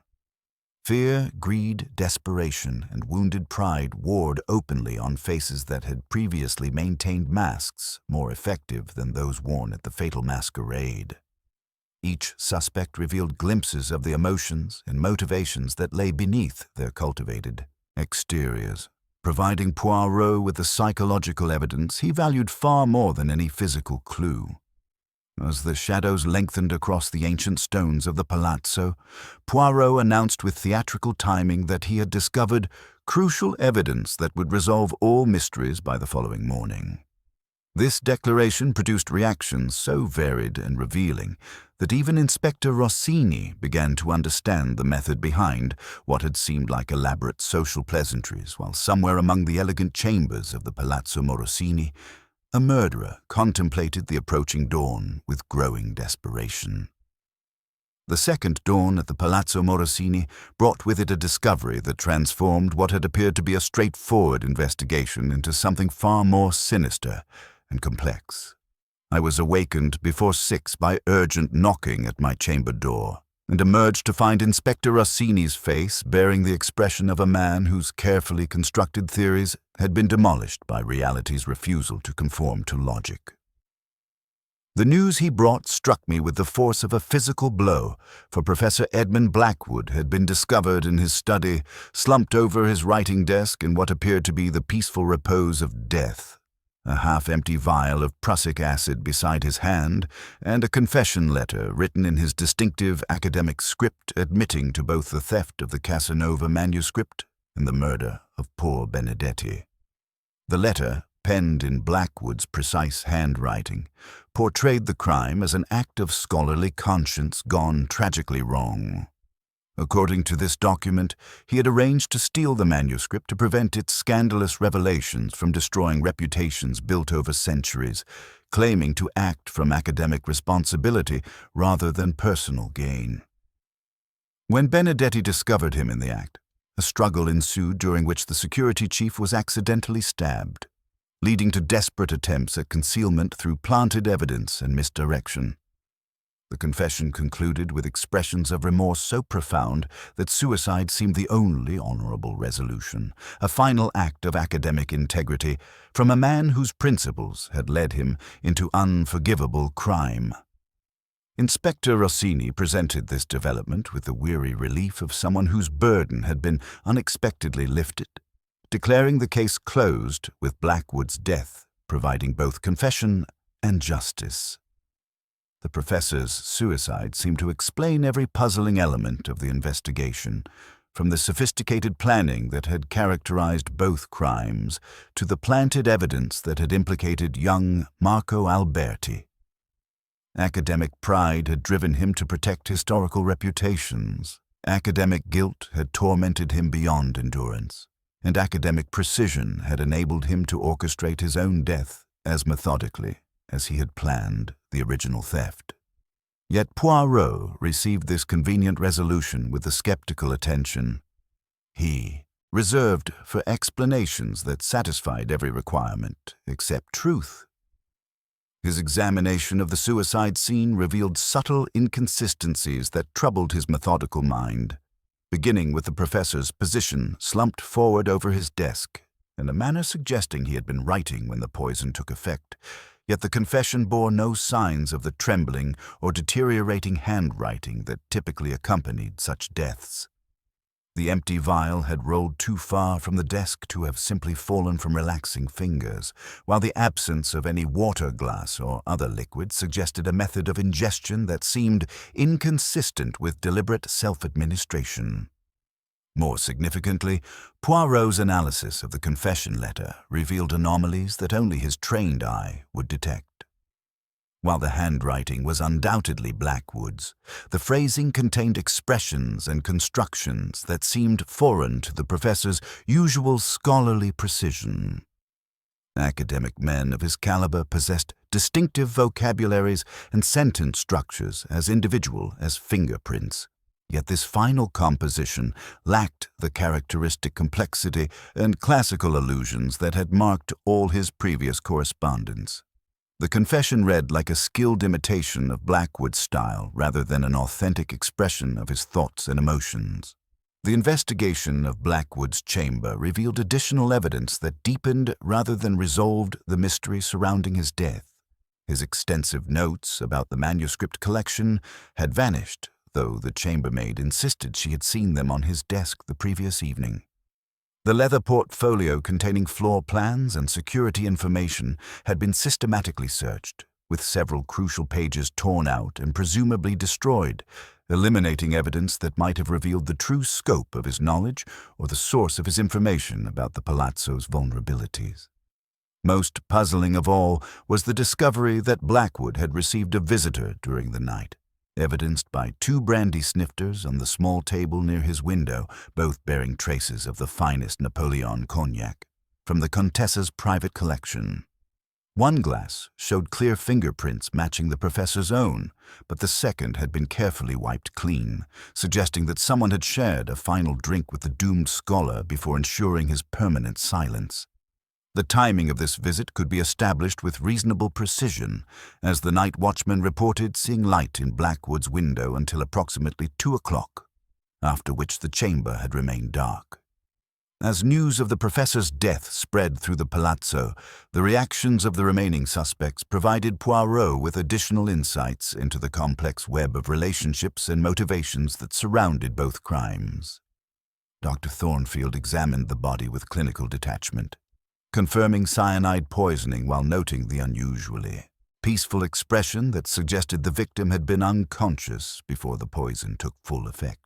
Fear, greed, desperation, and wounded pride warred openly on faces that had previously maintained masks more effective than those worn at the fatal masquerade. Each suspect revealed glimpses of the emotions and motivations that lay beneath their cultivated exteriors, providing Poirot with the psychological evidence he valued far more than any physical clue. As the shadows lengthened across the ancient stones of the palazzo, Poirot announced with theatrical timing that he had discovered crucial evidence that would resolve all mysteries by the following morning. This declaration produced reactions so varied and revealing that even Inspector Rossini began to understand the method behind what had seemed like elaborate social pleasantries, while somewhere among the elegant chambers of the Palazzo Morosini, a murderer contemplated the approaching dawn with growing desperation. The second dawn at the Palazzo Morosini brought with it a discovery that transformed what had appeared to be a straightforward investigation into something far more sinister and complex. I was awakened before 6 by urgent knocking at my chamber door, and emerged to find Inspector Rossini's face bearing the expression of a man whose carefully constructed theories had been demolished by reality's refusal to conform to logic. The news he brought struck me with the force of a physical blow, for Professor Edmund Blackwood had been discovered in his study, slumped over his writing desk in what appeared to be the peaceful repose of death. A half-empty vial of prussic acid beside his hand, and a confession letter written in his distinctive academic script admitting to both the theft of the Casanova manuscript and the murder of poor Benedetti. The letter, penned in Blackwood's precise handwriting, portrayed the crime as an act of scholarly conscience gone tragically wrong. According to this document, he had arranged to steal the manuscript to prevent its scandalous revelations from destroying reputations built over centuries, claiming to act from academic responsibility rather than personal gain. When Benedetti discovered him in the act, a struggle ensued during which the security chief was accidentally stabbed, leading to desperate attempts at concealment through planted evidence and misdirection. The confession concluded with expressions of remorse so profound that suicide seemed the only honorable resolution, a final act of academic integrity from a man whose principles had led him into unforgivable crime. Inspector Rossini presented this development with the weary relief of someone whose burden had been unexpectedly lifted, declaring the case closed with Blackwood's death, providing both confession and justice. The professor's suicide seemed to explain every puzzling element of the investigation, from the sophisticated planning that had characterized both crimes to the planted evidence that had implicated young Marco Alberti. Academic pride had driven him to protect historical reputations. Academic guilt had tormented him beyond endurance, and academic precision had enabled him to orchestrate his own death as methodically as he had planned the original theft. Yet Poirot received this convenient resolution with the skeptical attention he reserved for explanations that satisfied every requirement except truth. His examination of the suicide scene revealed subtle inconsistencies that troubled his methodical mind, beginning with the professor's position slumped forward over his desk, in a manner suggesting he had been writing when the poison took effect. Yet the confession bore no signs of the trembling or deteriorating handwriting that typically accompanied such deaths. The empty vial had rolled too far from the desk to have simply fallen from relaxing fingers, while the absence of any water glass or other liquid suggested a method of ingestion that seemed inconsistent with deliberate self-administration. More significantly, Poirot's analysis of the confession letter revealed anomalies that only his trained eye would detect. While the handwriting was undoubtedly Blackwood's, the phrasing contained expressions and constructions that seemed foreign to the professor's usual scholarly precision. Academic men of his caliber possessed distinctive vocabularies and sentence structures as individual as fingerprints. Yet this final composition lacked the characteristic complexity and classical allusions that had marked all his previous correspondence. The confession read like a skilled imitation of Blackwood's style rather than an authentic expression of his thoughts and emotions. The investigation of Blackwood's chamber revealed additional evidence that deepened rather than resolved the mystery surrounding his death. His extensive notes about the manuscript collection had vanished, though the chambermaid insisted she had seen them on his desk the previous evening. The leather portfolio containing floor plans and security information had been systematically searched, with several crucial pages torn out and presumably destroyed, eliminating evidence that might have revealed the true scope of his knowledge or the source of his information about the palazzo's vulnerabilities. Most puzzling of all was the discovery that Blackwood had received a visitor during the night, evidenced by 2 brandy snifters on the small table near his window, both bearing traces of the finest Napoleon cognac, from the Contessa's private collection. One glass showed clear fingerprints matching the professor's own, but the second had been carefully wiped clean, suggesting that someone had shared a final drink with the doomed scholar before ensuring his permanent silence. The timing of this visit could be established with reasonable precision, as the night watchman reported seeing light in Blackwood's window until approximately 2 o'clock, after which the chamber had remained dark. As news of the professor's death spread through the palazzo, the reactions of the remaining suspects provided Poirot with additional insights into the complex web of relationships and motivations that surrounded both crimes. Dr. Thornfield examined the body with clinical detachment, confirming cyanide poisoning while noting the unusually peaceful expression that suggested the victim had been unconscious before the poison took full effect.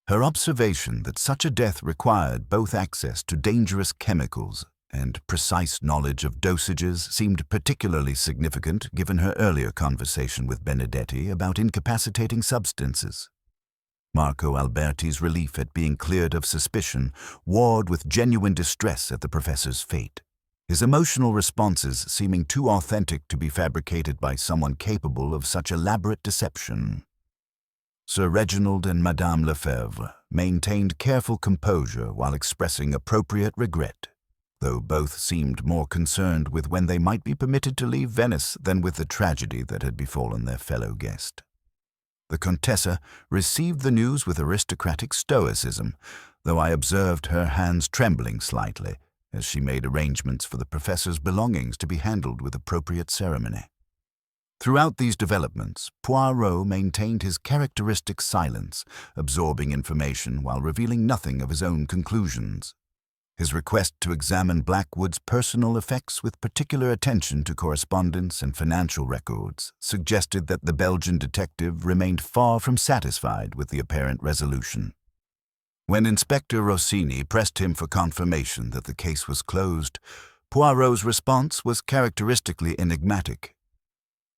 Her observation that such a death required both access to dangerous chemicals and precise knowledge of dosages seemed particularly significant given her earlier conversation with Benedetti about incapacitating substances. Marco Alberti's relief at being cleared of suspicion warred with genuine distress at the professor's fate, his emotional responses seeming too authentic to be fabricated by someone capable of such elaborate deception. Sir Reginald and Madame Lefebvre maintained careful composure while expressing appropriate regret, though both seemed more concerned with when they might be permitted to leave Venice than with the tragedy that had befallen their fellow guest. The Contessa received the news with aristocratic stoicism, though I observed her hands trembling slightly as she made arrangements for the professor's belongings to be handled with appropriate ceremony. Throughout these developments, Poirot maintained his characteristic silence, absorbing information while revealing nothing of his own conclusions. His request to examine Blackwood's personal effects with particular attention to correspondence and financial records suggested that the Belgian detective remained far from satisfied with the apparent resolution. When Inspector Rossini pressed him for confirmation that the case was closed, Poirot's response was characteristically enigmatic.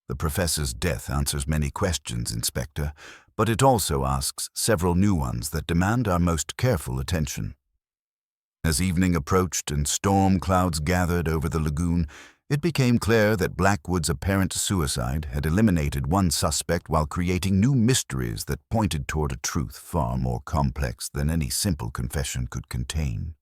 "The professor's death answers many questions, Inspector, but it also asks several new ones that demand our most careful attention." As evening approached and storm clouds gathered over the lagoon, it became clear that Blackwood's apparent suicide had eliminated one suspect while creating new mysteries that pointed toward a truth far more complex than any simple confession could contain.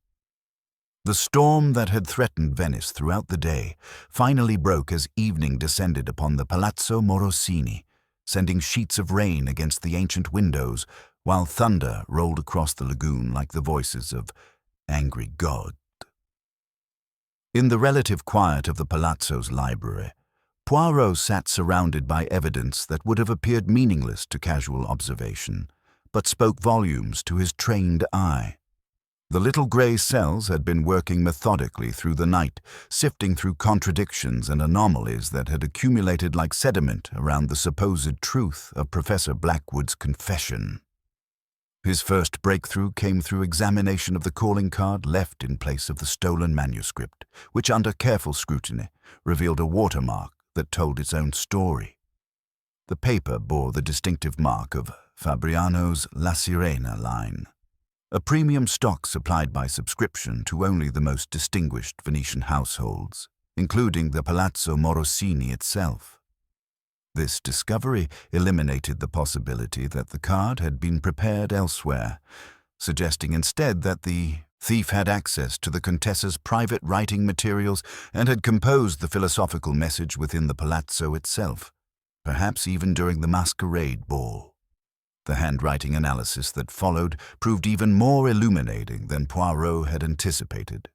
The storm that had threatened Venice throughout the day finally broke as evening descended upon the Palazzo Morosini, sending sheets of rain against the ancient windows, while thunder rolled across the lagoon like the voices of angry gods. In the relative quiet of the Palazzo's library, Poirot sat surrounded by evidence that would have appeared meaningless to casual observation, but spoke volumes to his trained eye. The little grey cells had been working methodically through the night, sifting through contradictions and anomalies that had accumulated like sediment around the supposed truth of Professor Blackwood's confession. His first breakthrough came through examination of the calling card left in place of the stolen manuscript, which under careful scrutiny revealed a watermark that told its own story. The paper bore the distinctive mark of Fabriano's La Sirena line, a premium stock supplied by subscription to only the most distinguished Venetian households, including the Palazzo Morosini itself. This discovery eliminated the possibility that the card had been prepared elsewhere, suggesting instead that the thief had access to the Contessa's private writing materials and had composed the philosophical message within the palazzo itself, perhaps even during the masquerade ball. The handwriting analysis that followed proved even more illuminating than Poirot had anticipated.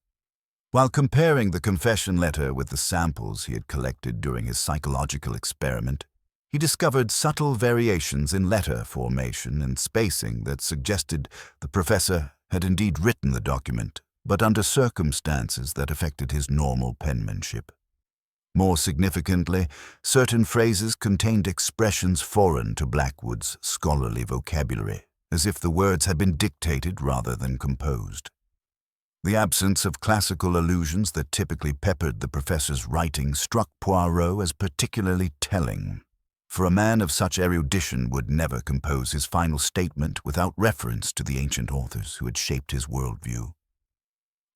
While comparing the confession letter with the samples he had collected during his psychological experiment, he discovered subtle variations in letter formation and spacing that suggested the professor had indeed written the document, but under circumstances that affected his normal penmanship. More significantly, certain phrases contained expressions foreign to Blackwood's scholarly vocabulary, as if the words had been dictated rather than composed. The absence of classical allusions that typically peppered the professor's writing struck Poirot as particularly telling, for a man of such erudition would never compose his final statement without reference to the ancient authors who had shaped his worldview.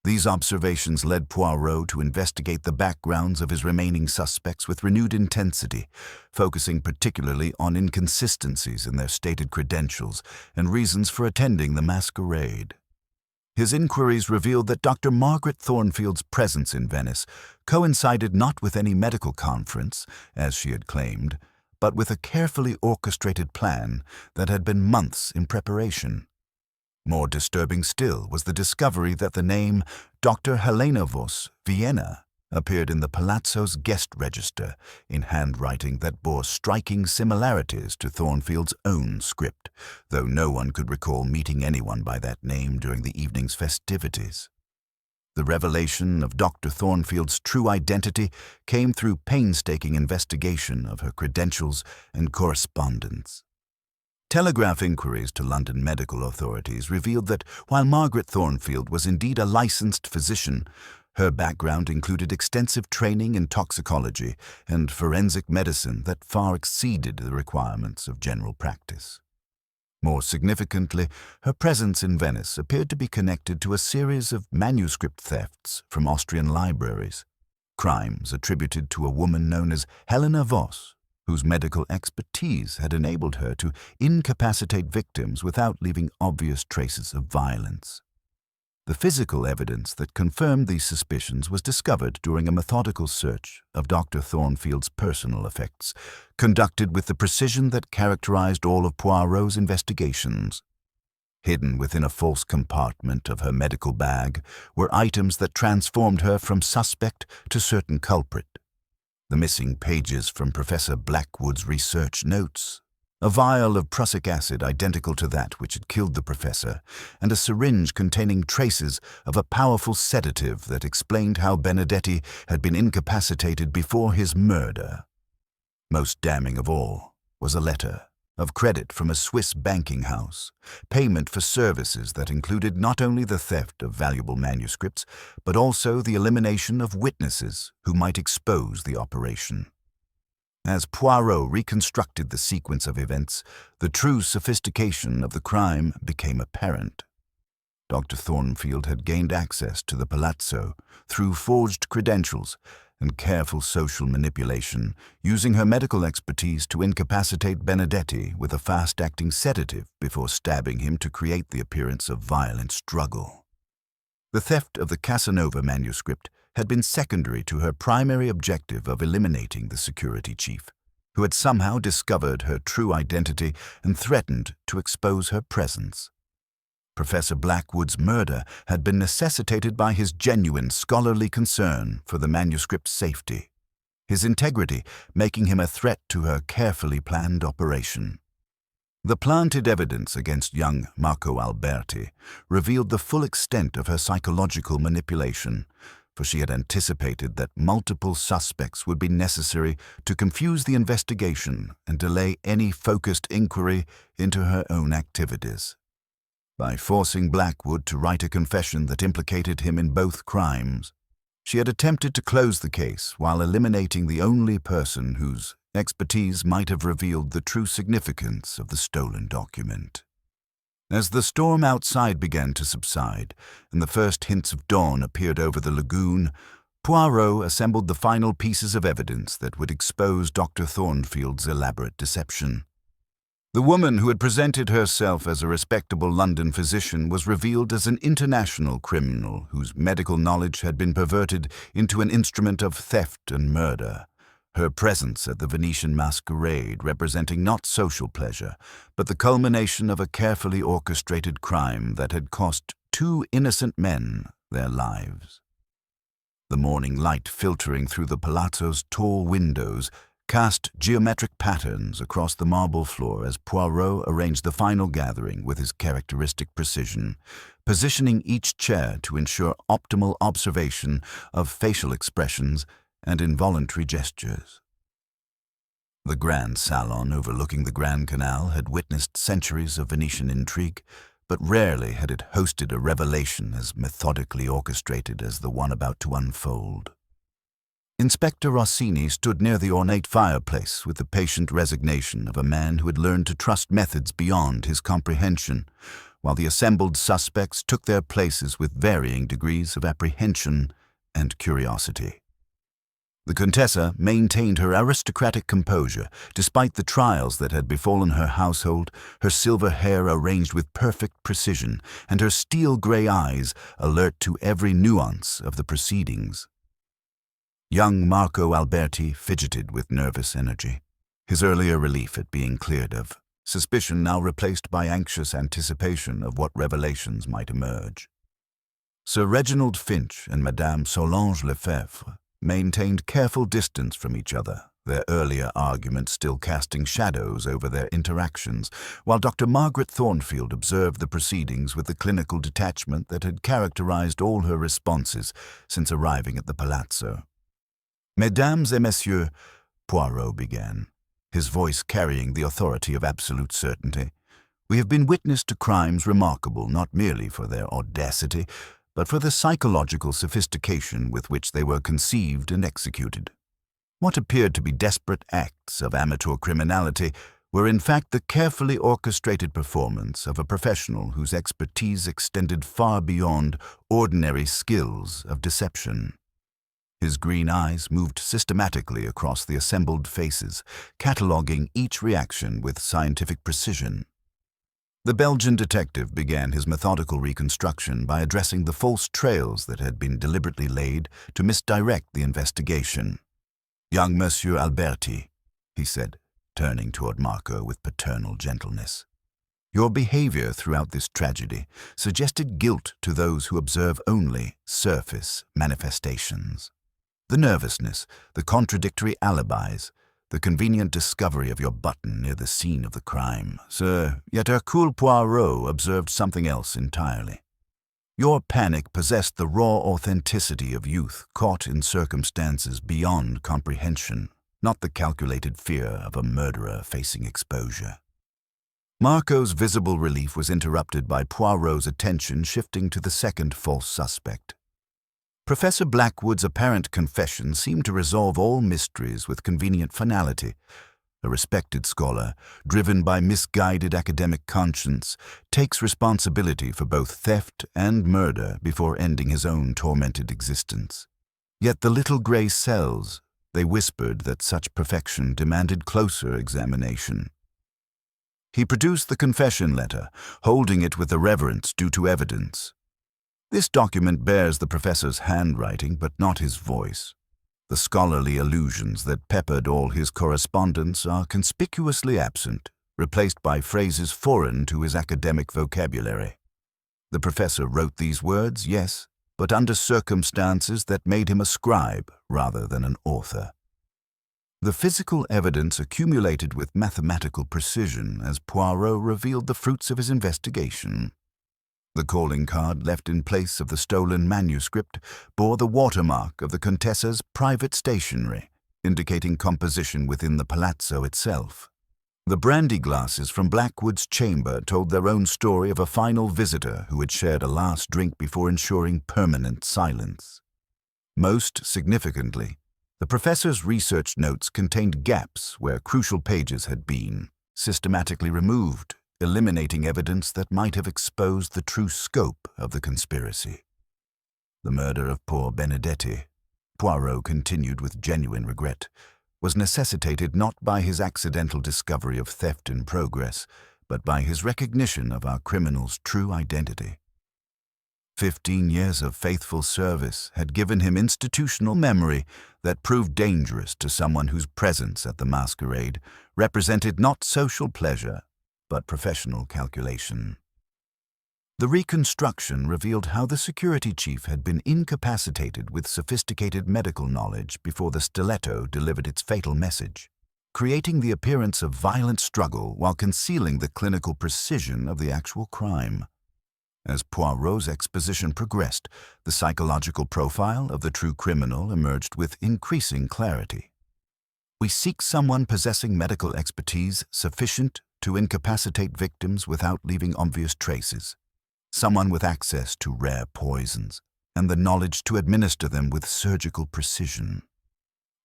These observations led Poirot to investigate the backgrounds of his remaining suspects with renewed intensity, focusing particularly on inconsistencies in their stated credentials and reasons for attending the masquerade. His inquiries revealed that Dr. Margaret Thornfield's presence in Venice coincided not with any medical conference, as she had claimed, but with a carefully orchestrated plan that had been months in preparation. More disturbing still was the discovery that the name Dr. Helena Voss, Vienna, appeared in the Palazzo's guest register in handwriting that bore striking similarities to Thornfield's own script, though no one could recall meeting anyone by that name during the evening's festivities. The revelation of Dr. Thornfield's true identity came through painstaking investigation of her credentials and correspondence. Telegraph inquiries to London medical authorities revealed that while Margaret Thornfield was indeed a licensed physician, her background included extensive training in toxicology and forensic medicine that far exceeded the requirements of general practice. More significantly, her presence in Venice appeared to be connected to a series of manuscript thefts from Austrian libraries, crimes attributed to a woman known as Helena Voss, whose medical expertise had enabled her to incapacitate victims without leaving obvious traces of violence. The physical evidence that confirmed these suspicions was discovered during a methodical search of Dr. Thornfield's personal effects, conducted with the precision that characterized all of Poirot's investigations. Hidden within a false compartment of her medical bag were items that transformed her from suspect to certain culprit. The missing pages from Professor Blackwood's research notes, a vial of prussic acid identical to that which had killed the professor, and a syringe containing traces of a powerful sedative that explained how Benedetti had been incapacitated before his murder. Most damning of all was a letter of credit from a Swiss banking house, payment for services that included not only the theft of valuable manuscripts, but also the elimination of witnesses who might expose the operation. As Poirot reconstructed the sequence of events, the true sophistication of the crime became apparent. Dr. Thornfield had gained access to the Palazzo through forged credentials and careful social manipulation, using her medical expertise to incapacitate Benedetti with a fast-acting sedative before stabbing him to create the appearance of violent struggle. The theft of the Casanova manuscript had been secondary to her primary objective of eliminating the security chief, who had somehow discovered her true identity and threatened to expose her presence. Professor Blackwood's murder had been necessitated by his genuine scholarly concern for the manuscript's safety, his integrity making him a threat to her carefully planned operation. The planted evidence against young Marco Alberti revealed the full extent of her psychological manipulation, for she had anticipated that multiple suspects would be necessary to confuse the investigation and delay any focused inquiry into her own activities. By forcing Blackwood to write a confession that implicated him in both crimes, she had attempted to close the case while eliminating the only person whose expertise might have revealed the true significance of the stolen document. As the storm outside began to subside and the first hints of dawn appeared over the lagoon, Poirot assembled the final pieces of evidence that would expose Dr. Thornfield's elaborate deception. The woman who had presented herself as a respectable London physician was revealed as an international criminal whose medical knowledge had been perverted into an instrument of theft and murder. Her presence at the Venetian masquerade representing not social pleasure, but the culmination of a carefully orchestrated crime that had cost 2 innocent men their lives. The morning light filtering through the palazzo's tall windows cast geometric patterns across the marble floor as Poirot arranged the final gathering with his characteristic precision, positioning each chair to ensure optimal observation of facial expressions and involuntary gestures. The grand salon overlooking the Grand Canal had witnessed centuries of Venetian intrigue, but rarely had it hosted a revelation as methodically orchestrated as the one about to unfold. Inspector Rossini stood near the ornate fireplace with the patient resignation of a man who had learned to trust methods beyond his comprehension, while the assembled suspects took their places with varying degrees of apprehension and curiosity. The Contessa maintained her aristocratic composure despite the trials that had befallen her household, her silver hair arranged with perfect precision and her steel-gray eyes alert to every nuance of the proceedings. Young Marco Alberti fidgeted with nervous energy, his earlier relief at being cleared of suspicion now replaced by anxious anticipation of what revelations might emerge. Sir Reginald Finch and Madame Solange Lefebvre maintained careful distance from each other, their earlier arguments still casting shadows over their interactions, while Dr. Margaret Thornfield observed the proceedings with the clinical detachment that had characterized all her responses since arriving at the palazzo. "Mesdames et messieurs," Poirot began, his voice carrying the authority of absolute certainty, "we have been witness to crimes remarkable not merely for their audacity, but for the psychological sophistication with which they were conceived and executed. What appeared to be desperate acts of amateur criminality were in fact the carefully orchestrated performance of a professional whose expertise extended far beyond ordinary skills of deception." His green eyes moved systematically across the assembled faces, cataloguing each reaction with scientific precision. The Belgian detective began his methodical reconstruction by addressing the false trails that had been deliberately laid to misdirect the investigation. "Young Monsieur Alberti," he said, turning toward Marco with paternal gentleness, "your behavior throughout this tragedy suggested guilt to those who observe only surface manifestations. The nervousness, the contradictory alibis, the convenient discovery of your button near the scene of the crime, sir, yet Hercule Poirot observed something else entirely. Your panic possessed the raw authenticity of youth caught in circumstances beyond comprehension, not the calculated fear of a murderer facing exposure." Marco's visible relief was interrupted by Poirot's attention shifting to the second false suspect. Professor Blackwood's apparent confession seemed to resolve all mysteries with convenient finality. A respected scholar, driven by misguided academic conscience, takes responsibility for both theft and murder before ending his own tormented existence. Yet the little gray cells, they whispered that such perfection demanded closer examination. He produced the confession letter, holding it with the reverence due to evidence. This document bears the professor's handwriting, but not his voice. The scholarly allusions that peppered all his correspondence are conspicuously absent, replaced by phrases foreign to his academic vocabulary. The professor wrote these words, yes, but under circumstances that made him a scribe rather than an author. The physical evidence accumulated with mathematical precision as Poirot revealed the fruits of his investigation. The calling card left in place of the stolen manuscript bore the watermark of the Contessa's private stationery, indicating composition within the palazzo itself. The brandy glasses from Blackwood's chamber told their own story of a final visitor who had shared a last drink before ensuring permanent silence. Most significantly, the professor's research notes contained gaps where crucial pages had been systematically removed, eliminating evidence that might have exposed the true scope of the conspiracy. The murder of poor Benedetti, Poirot continued with genuine regret, was necessitated not by his accidental discovery of theft in progress, but by his recognition of our criminal's true identity. 15 years of faithful service had given him institutional memory that proved dangerous to someone whose presence at the masquerade represented not social pleasure, but professional calculation. The reconstruction revealed how the security chief had been incapacitated with sophisticated medical knowledge before the stiletto delivered its fatal message, creating the appearance of violent struggle while concealing the clinical precision of the actual crime. As Poirot's exposition progressed, the psychological profile of the true criminal emerged with increasing clarity. We seek someone possessing medical expertise sufficient to incapacitate victims without leaving obvious traces. Someone with access to rare poisons and the knowledge to administer them with surgical precision.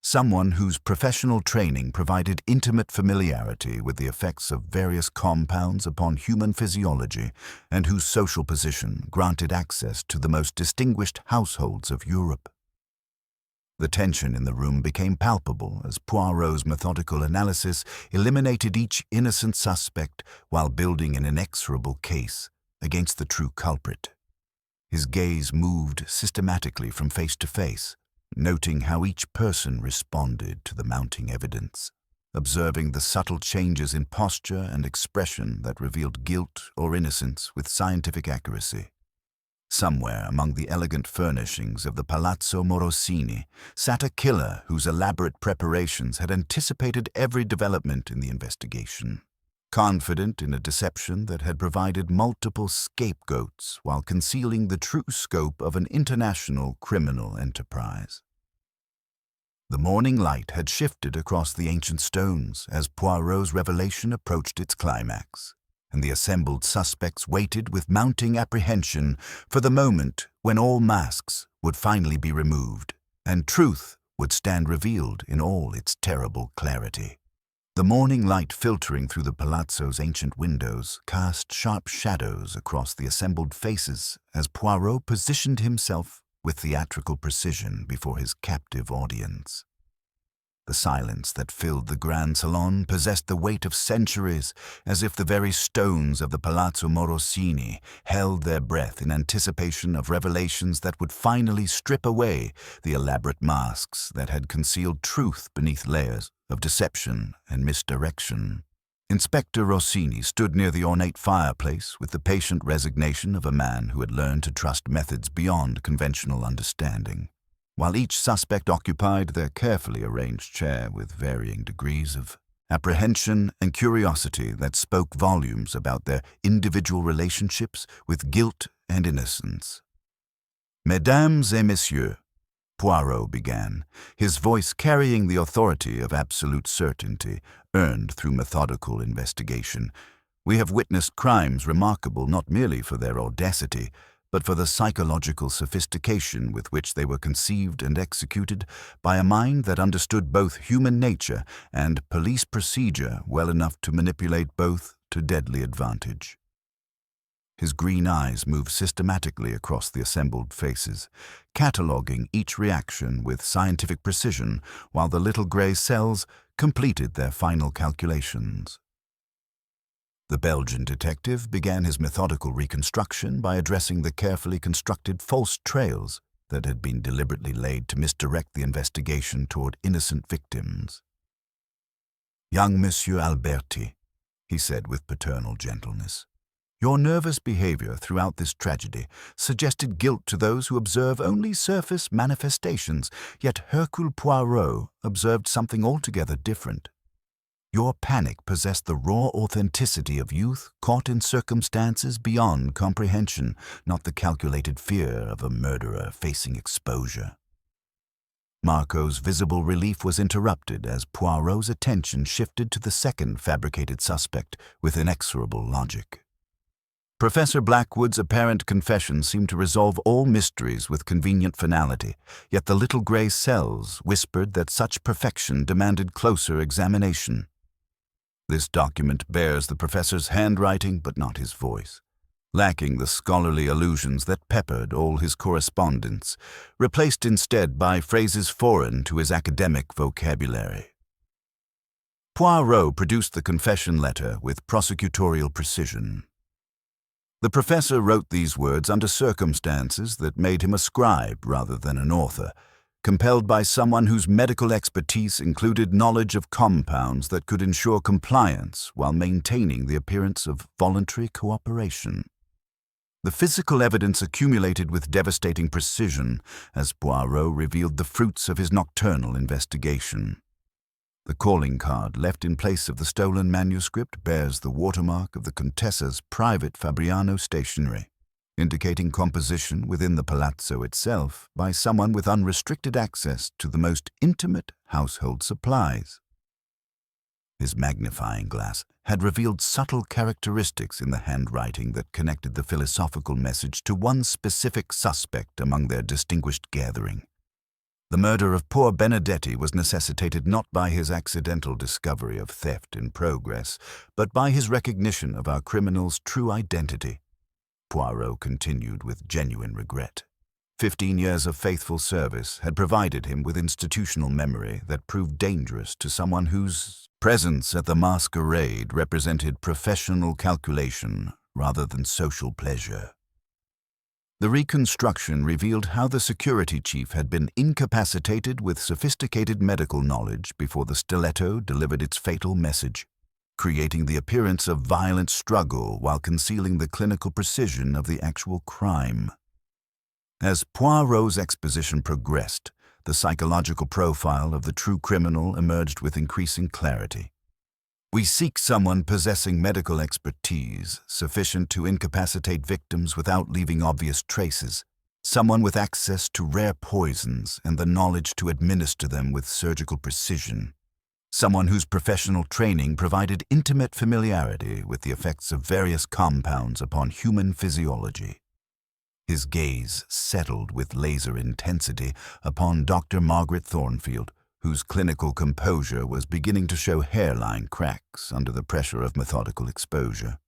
Someone whose professional training provided intimate familiarity with the effects of various compounds upon human physiology and whose social position granted access to the most distinguished households of Europe. The tension in the room became palpable as Poirot's methodical analysis eliminated each innocent suspect while building an inexorable case against the true culprit. His gaze moved systematically from face to face, noting how each person responded to the mounting evidence. observing the subtle changes in posture and expression that revealed guilt or innocence with scientific accuracy. Somewhere among the elegant furnishings of the Palazzo Morosini sat a killer whose elaborate preparations had anticipated every development in the investigation, confident in a deception that had provided multiple scapegoats while concealing the true scope of an international criminal enterprise. The morning light had shifted across the ancient stones as Poirot's revelation approached its climax, and the assembled suspects waited with mounting apprehension for the moment when all masks would finally be removed, and truth would stand revealed in all its terrible clarity. The morning light filtering through the palazzo's ancient windows cast sharp shadows across the assembled faces as Poirot positioned himself with theatrical precision before his captive audience. The silence that filled the grand salon possessed the weight of centuries, as if the very stones of the Palazzo Morosini held their breath in anticipation of revelations that would finally strip away the elaborate masks that had concealed truth beneath layers of deception and misdirection. Inspector Rossini stood near the ornate fireplace with the patient resignation of a man who had learned to trust methods beyond conventional understanding, while each suspect occupied their carefully arranged chair with varying degrees of apprehension and curiosity that spoke volumes about their individual relationships with guilt and innocence. Mesdames et messieurs, Poirot began, his voice carrying the authority of absolute certainty, earned through methodical investigation. We have witnessed crimes remarkable not merely for their audacity, but for the psychological sophistication with which they were conceived and executed by a mind that understood both human nature and police procedure well enough to manipulate both to deadly advantage. His green eyes moved systematically across the assembled faces, cataloguing each reaction with scientific precision while the little gray cells completed their final calculations. The Belgian detective began his methodical reconstruction by addressing the carefully constructed false trails that had been deliberately laid to misdirect the investigation toward innocent victims. "Young Monsieur Alberti," he said with paternal gentleness, "your nervous behavior throughout this tragedy suggested guilt to those who observe only surface manifestations, yet Hercule Poirot observed something altogether different. Your panic possessed the raw authenticity of youth caught in circumstances beyond comprehension, not the calculated fear of a murderer facing exposure." Marco's visible relief was interrupted as Poirot's attention shifted to the second fabricated suspect with inexorable logic. Professor Blackwood's apparent confession seemed to resolve all mysteries with convenient finality, yet the little gray cells whispered that such perfection demanded closer examination. This document bears the professor's handwriting but not his voice, lacking the scholarly allusions that peppered all his correspondence, replaced instead by phrases foreign to his academic vocabulary. Poirot produced the confession letter with prosecutorial precision. The professor wrote these words under circumstances that made him a scribe rather than an author, compelled by someone whose medical expertise included knowledge of compounds that could ensure compliance while maintaining the appearance of voluntary cooperation. The physical evidence accumulated with devastating precision as Poirot revealed the fruits of his nocturnal investigation. The calling card left in place of the stolen manuscript bears the watermark of the Contessa's private Fabriano stationery, indicating composition within the palazzo itself by someone with unrestricted access to the most intimate household supplies. His magnifying glass had revealed subtle characteristics in the handwriting that connected the philosophical message to one specific suspect among their distinguished gathering. The murder of poor Benedetti was necessitated not by his accidental discovery of theft in progress, but by his recognition of our criminal's true identity. Poirot continued with genuine regret. 15 years of faithful service had provided him with institutional memory that proved dangerous to someone whose presence at the masquerade represented professional calculation rather than social pleasure. The reconstruction revealed how the security chief had been incapacitated with sophisticated medical knowledge before the stiletto delivered its fatal message, creating the appearance of violent struggle while concealing the clinical precision of the actual crime. As Poirot's exposition progressed, the psychological profile of the true criminal emerged with increasing clarity. We seek someone possessing medical expertise sufficient to incapacitate victims without leaving obvious traces, someone with access to rare poisons and the knowledge to administer them with surgical precision, someone whose professional training provided intimate familiarity with the effects of various compounds upon human physiology. His gaze settled with laser intensity upon Dr. Margaret Thornfield, whose clinical composure was beginning to show hairline cracks under the pressure of methodical exposure.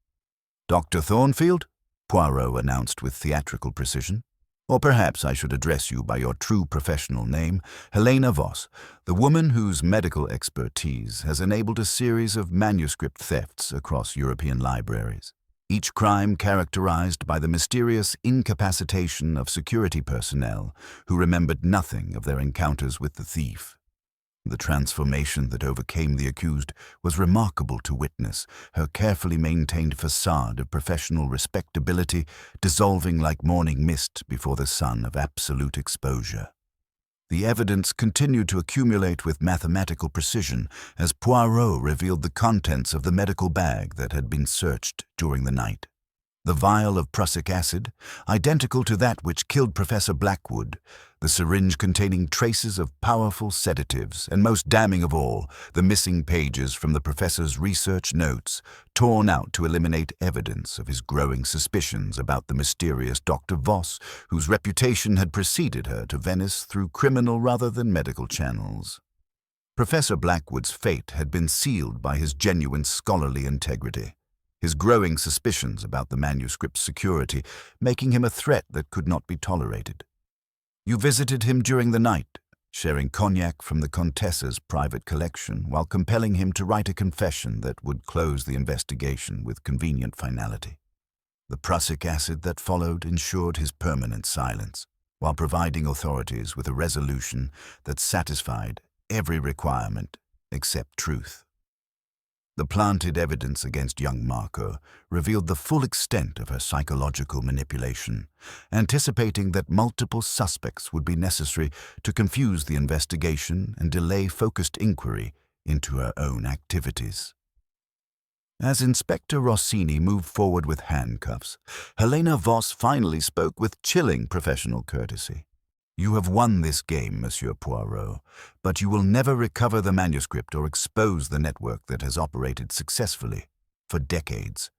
"Dr. Thornfield," Poirot announced with theatrical precision, "or perhaps I should address you by your true professional name, Helena Voss, the woman whose medical expertise has enabled a series of manuscript thefts across European libraries, each crime characterized by the mysterious incapacitation of security personnel who remembered nothing of their encounters with the thief. The transformation that overcame the accused was remarkable to witness, her carefully maintained facade of professional respectability dissolving like morning mist before the sun of absolute exposure. The evidence continued to accumulate with mathematical precision as Poirot revealed the contents of the medical bag that had been searched during the night. The vial of prussic acid, identical to that which killed Professor Blackwood, the syringe containing traces of powerful sedatives, and most damning of all, the missing pages from the professor's research notes, torn out to eliminate evidence of his growing suspicions about the mysterious Dr. Voss, whose reputation had preceded her to Venice through criminal rather than medical channels. Professor Blackwood's fate had been sealed by his genuine scholarly integrity, his growing suspicions about the manuscript's security making him a threat that could not be tolerated. You visited him during the night, sharing cognac from the Contessa's private collection while compelling him to write a confession that would close the investigation with convenient finality. The prussic acid that followed ensured his permanent silence, while providing authorities with a resolution that satisfied every requirement except truth. The planted evidence against young Marco revealed the full extent of her psychological manipulation, anticipating that multiple suspects would be necessary to confuse the investigation and delay focused inquiry into her own activities. As Inspector Rossini moved forward with handcuffs, Helena Voss finally spoke with chilling professional courtesy. "You have won this game, Monsieur Poirot, but you will never recover the manuscript or expose the network that has operated successfully for decades."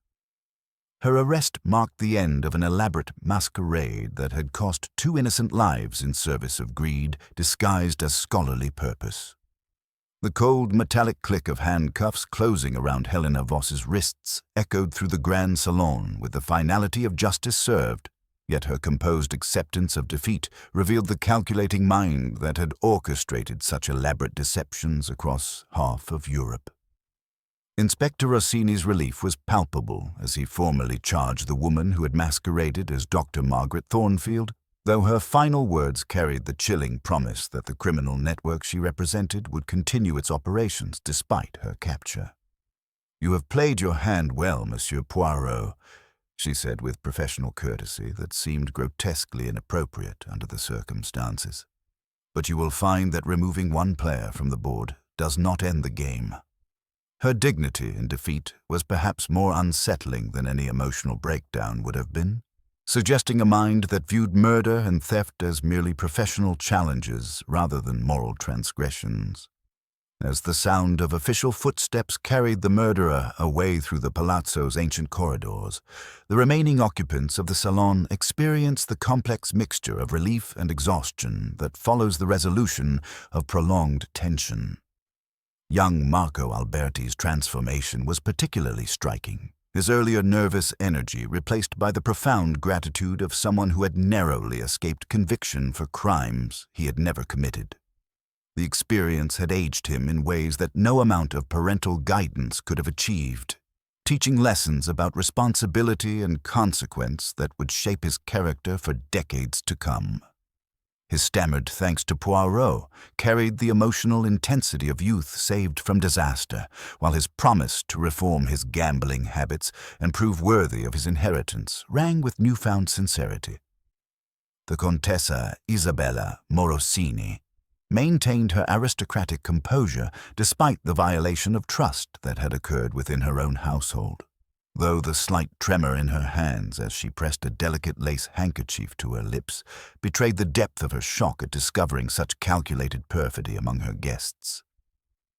Her arrest marked the end of an elaborate masquerade that had cost 2 innocent lives in service of greed disguised as scholarly purpose. The cold metallic click of handcuffs closing around Helena Voss's wrists echoed through the grand salon with the finality of justice served. Yet her composed acceptance of defeat revealed the calculating mind that had orchestrated such elaborate deceptions across half of Europe. Inspector Rossini's relief was palpable as he formally charged the woman who had masqueraded as Dr. Margaret Thornfield, though her final words carried the chilling promise that the criminal network she represented would continue its operations despite her capture. "You have played your hand well, Monsieur Poirot," she said with professional courtesy that seemed grotesquely inappropriate under the circumstances. "But you will find that removing one player from the board does not end the game." Her dignity in defeat was perhaps more unsettling than any emotional breakdown would have been, suggesting a mind that viewed murder and theft as merely professional challenges rather than moral transgressions. As the sound of official footsteps carried the murderer away through the palazzo's ancient corridors, the remaining occupants of the salon experienced the complex mixture of relief and exhaustion that follows the resolution of prolonged tension. Young Marco Alberti's transformation was particularly striking, his earlier nervous energy replaced by the profound gratitude of someone who had narrowly escaped conviction for crimes he had never committed. The experience had aged him in ways that no amount of parental guidance could have achieved, teaching lessons about responsibility and consequence that would shape his character for decades to come. His stammered thanks to Poirot carried the emotional intensity of youth saved from disaster, while his promise to reform his gambling habits and prove worthy of his inheritance rang with newfound sincerity. The Contessa Isabella Morosini maintained her aristocratic composure despite the violation of trust that had occurred within her own household, though the slight tremor in her hands as she pressed a delicate lace handkerchief to her lips betrayed the depth of her shock at discovering such calculated perfidy among her guests.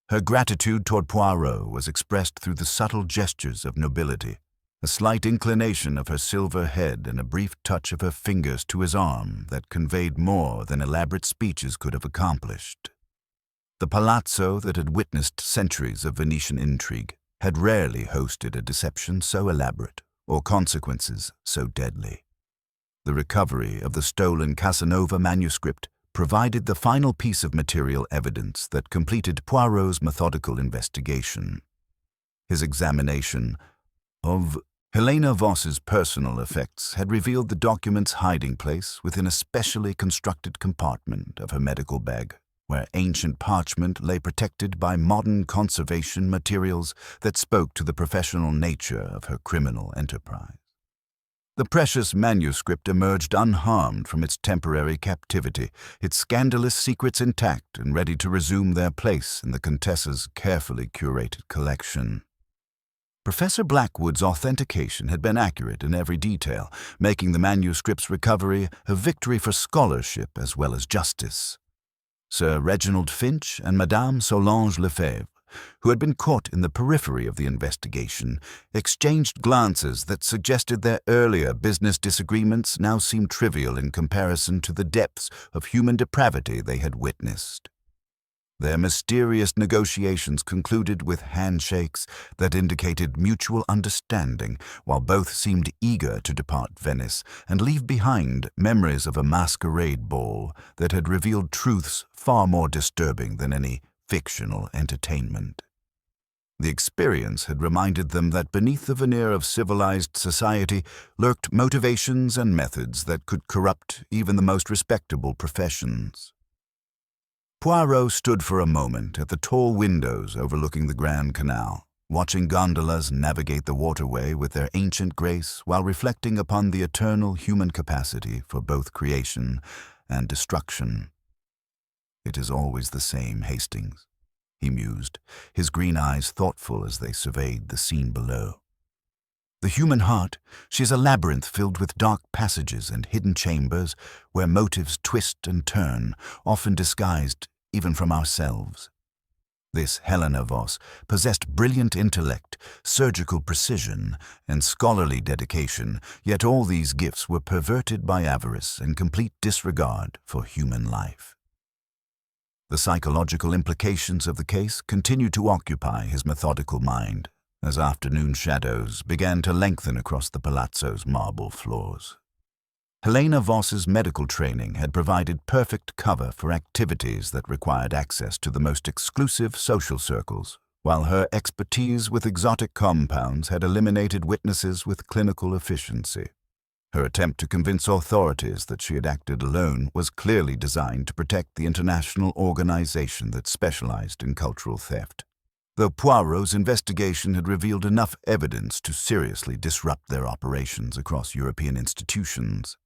Her gratitude toward Poirot was expressed through the subtle gestures of nobility, a slight inclination of her silver head and a brief touch of her fingers to his arm that conveyed more than elaborate speeches could have accomplished. The palazzo that had witnessed centuries of Venetian intrigue had rarely hosted a deception so elaborate or consequences so deadly. The recovery of the stolen Casanova manuscript provided the final piece of material evidence that completed Poirot's methodical investigation. His examination of Helena Voss's personal effects had revealed the document's hiding place within a specially constructed compartment of her medical bag, where ancient parchment lay protected by modern conservation materials that spoke to the professional nature of her criminal enterprise. The precious manuscript emerged unharmed from its temporary captivity, its scandalous secrets intact and ready to resume their place in the Contessa's carefully curated collection. Professor Blackwood's authentication had been accurate in every detail, making the manuscript's recovery a victory for scholarship as well as justice. Sir Reginald Finch and Madame Solange Lefebvre, who had been caught in the periphery of the investigation, exchanged glances that suggested their earlier business disagreements now seemed trivial in comparison to the depths of human depravity they had witnessed. Their mysterious negotiations concluded with handshakes that indicated mutual understanding, while both seemed eager to depart Venice and leave behind memories of a masquerade ball that had revealed truths far more disturbing than any fictional entertainment. The experience had reminded them that beneath the veneer of civilized society lurked motivations and methods that could corrupt even the most respectable professions. Poirot stood for a moment at the tall windows overlooking the Grand Canal, watching gondolas navigate the waterway with their ancient grace while reflecting upon the eternal human capacity for both creation and destruction. "It is always the same, Hastings," he mused, his green eyes thoughtful as they surveyed the scene below. "The human heart, she is a labyrinth filled with dark passages and hidden chambers where motives twist and turn, often disguised even from ourselves. This Helena Voss possessed brilliant intellect, surgical precision, and scholarly dedication, yet all these gifts were perverted by avarice and complete disregard for human life." The psychological implications of the case continued to occupy his methodical mind as afternoon shadows began to lengthen across the palazzo's marble floors. Helena Voss's medical training had provided perfect cover for activities that required access to the most exclusive social circles, while her expertise with exotic compounds had eliminated witnesses with clinical efficiency. Her attempt to convince authorities that she had acted alone was clearly designed to protect the international organization that specialized in cultural theft, though Poirot's investigation had revealed enough evidence to seriously disrupt their operations across European institutions.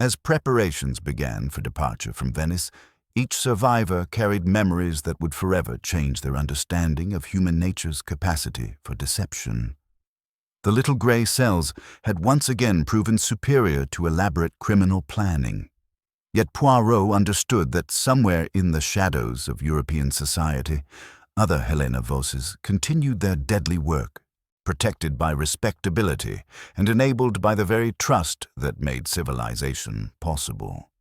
As preparations began for departure from Venice, each survivor carried memories that would forever change their understanding of human nature's capacity for deception. The little gray cells had once again proven superior to elaborate criminal planning. Yet Poirot understood that somewhere in the shadows of European society, other Helena Vosses continued their deadly work, protected by respectability and enabled by the very trust that made civilization possible.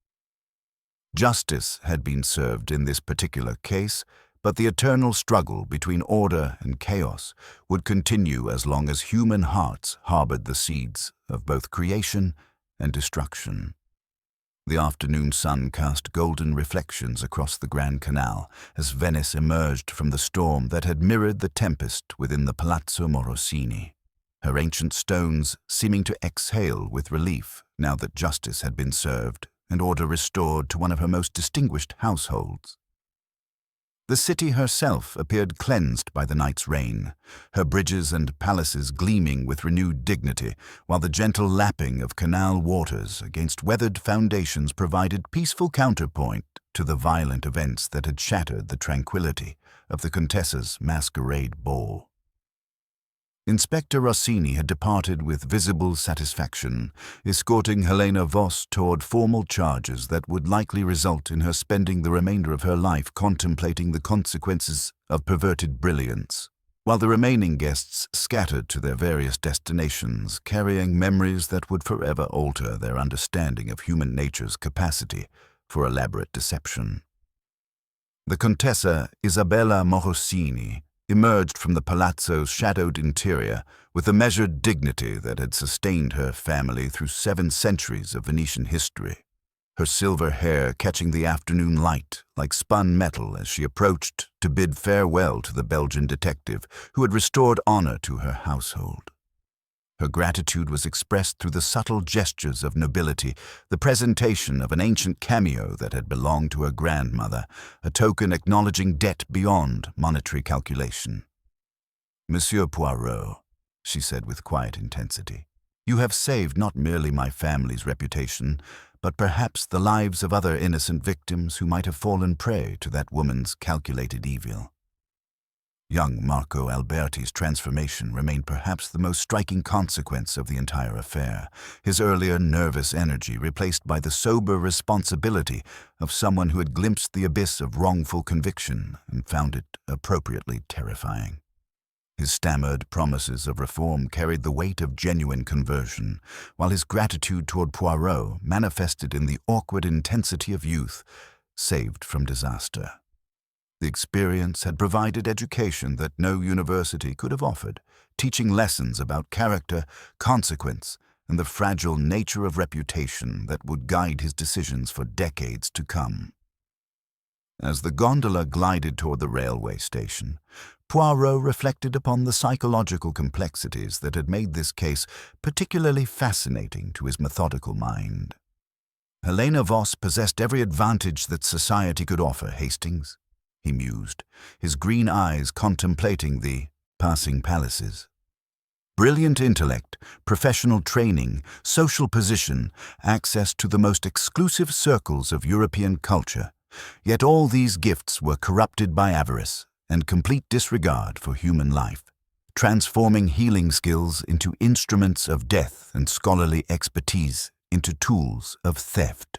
Justice had been served in this particular case, but the eternal struggle between order and chaos would continue as long as human hearts harbored the seeds of both creation and destruction. The afternoon sun cast golden reflections across the Grand Canal as Venice emerged from the storm that had mirrored the tempest within the Palazzo Morosini. her ancient stones seeming to exhale with relief now that justice had been served and order restored to one of her most distinguished households. The city herself appeared cleansed by the night's rain, her bridges and palaces gleaming with renewed dignity, while the gentle lapping of canal waters against weathered foundations provided peaceful counterpoint to the violent events that had shattered the tranquility of the Contessa's masquerade ball. Inspector Rossini had departed with visible satisfaction, escorting Helena Voss toward formal charges that would likely result in her spending the remainder of her life contemplating the consequences of perverted brilliance, while the remaining guests scattered to their various destinations, carrying memories that would forever alter their understanding of human nature's capacity for elaborate deception. The Contessa Isabella Morosini emerged from the palazzo's shadowed interior with the measured dignity that had sustained her family through 7 centuries of Venetian history, her silver hair catching the afternoon light like spun metal as she approached to bid farewell to the Belgian detective who had restored honor to her household. Her gratitude was expressed through the subtle gestures of nobility, the presentation of an ancient cameo that had belonged to her grandmother, a token acknowledging debt beyond monetary calculation. "Monsieur Poirot," she said with quiet intensity, "you have saved not merely my family's reputation, but perhaps the lives of other innocent victims who might have fallen prey to that woman's calculated evil." Young Marco Alberti's transformation remained perhaps the most striking consequence of the entire affair, his earlier nervous energy replaced by the sober responsibility of someone who had glimpsed the abyss of wrongful conviction and found it appropriately terrifying. His stammered promises of reform carried the weight of genuine conversion, while his gratitude toward Poirot manifested in the awkward intensity of youth, saved from disaster. The experience had provided education that no university could have offered, teaching lessons about character, consequence, and the fragile nature of reputation that would guide his decisions for decades to come. As the gondola glided toward the railway station, Poirot reflected upon the psychological complexities that had made this case particularly fascinating to his methodical mind. "Helena Voss possessed every advantage that society could offer, Hastings," he mused, his green eyes contemplating the passing palaces. Brilliant intellect, professional training, social position, access to the most exclusive circles of European culture. Yet all these gifts were corrupted by avarice and complete disregard for human life, transforming healing skills into instruments of death and scholarly expertise into tools of theft.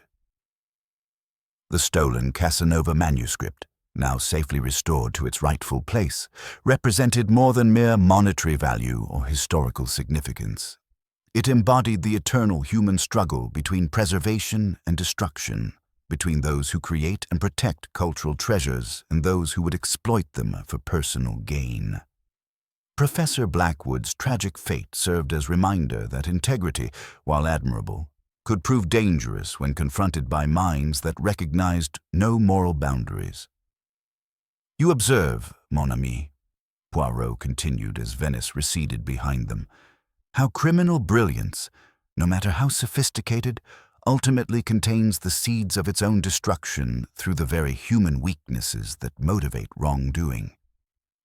The stolen Casanova manuscript, now safely restored to its rightful place, represented more than mere monetary value or historical significance. It embodied the eternal human struggle between preservation and destruction, between those who create and protect cultural treasures and those who would exploit them for personal gain. Professor Blackwood's tragic fate served as reminder that integrity, while admirable, could prove dangerous when confronted by minds that recognized no moral boundaries. "You observe, mon ami," Poirot continued as Venice receded behind them, "how criminal brilliance, no matter how sophisticated, ultimately contains the seeds of its own destruction through the very human weaknesses that motivate wrongdoing.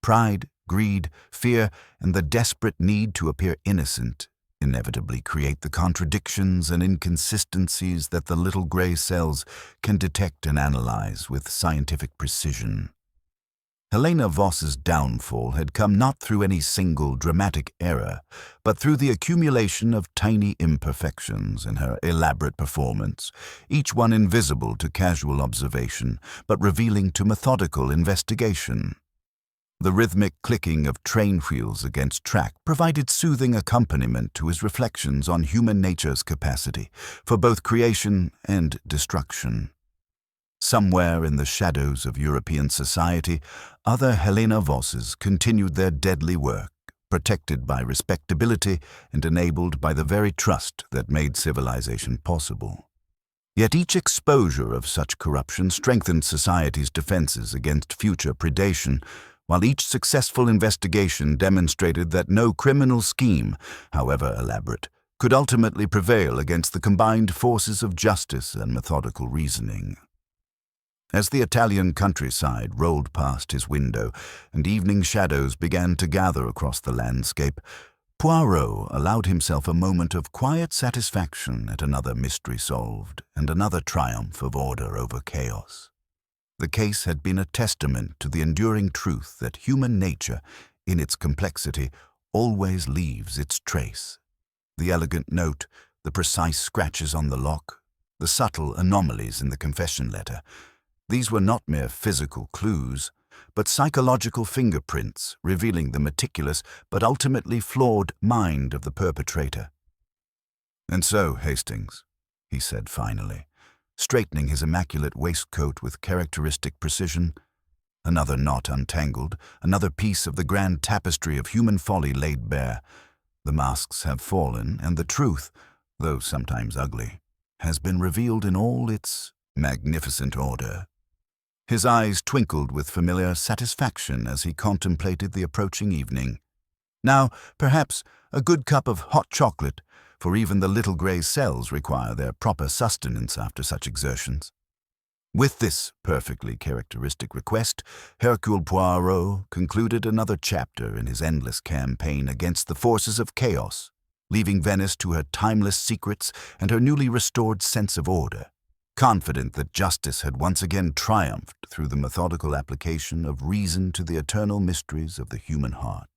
Pride, greed, fear, and the desperate need to appear innocent inevitably create the contradictions and inconsistencies that the little gray cells can detect and analyze with scientific precision. Helena Voss's downfall had come not through any single dramatic error, but through the accumulation of tiny imperfections in her elaborate performance, each one invisible to casual observation, but revealing to methodical investigation. The rhythmic clicking of train wheels against track provided soothing accompaniment to his reflections on human nature's capacity for both creation and destruction. Somewhere in the shadows of European society, other Helena Vosses continued their deadly work, protected by respectability and enabled by the very trust that made civilization possible. Yet each exposure of such corruption strengthened society's defenses against future predation, while each successful investigation demonstrated that no criminal scheme, however elaborate, could ultimately prevail against the combined forces of justice and methodical reasoning. As the Italian countryside rolled past his window and evening shadows began to gather across the landscape, Poirot allowed himself a moment of quiet satisfaction at another mystery solved and another triumph of order over chaos. The case had been a testament to the enduring truth that human nature, in its complexity, always leaves its trace. The elegant note, the precise scratches on the lock, the subtle anomalies in the confession letter, these were not mere physical clues, but psychological fingerprints revealing the meticulous but ultimately flawed mind of the perpetrator. "And so, Hastings," he said finally, straightening his immaculate waistcoat with characteristic precision, another knot untangled, another piece of the grand tapestry of human folly laid bare. The masks have fallen, and the truth, though sometimes ugly, has been revealed in all its magnificent order. His eyes twinkled with familiar satisfaction as he contemplated the approaching evening. Now, perhaps, a good cup of hot chocolate, for even the little grey cells require their proper sustenance after such exertions. With this perfectly characteristic request, Hercule Poirot concluded another chapter in his endless campaign against the forces of chaos, leaving Venice to her timeless secrets and her newly restored sense of order, confident that justice had once again triumphed through the methodical application of reason to the eternal mysteries of the human heart.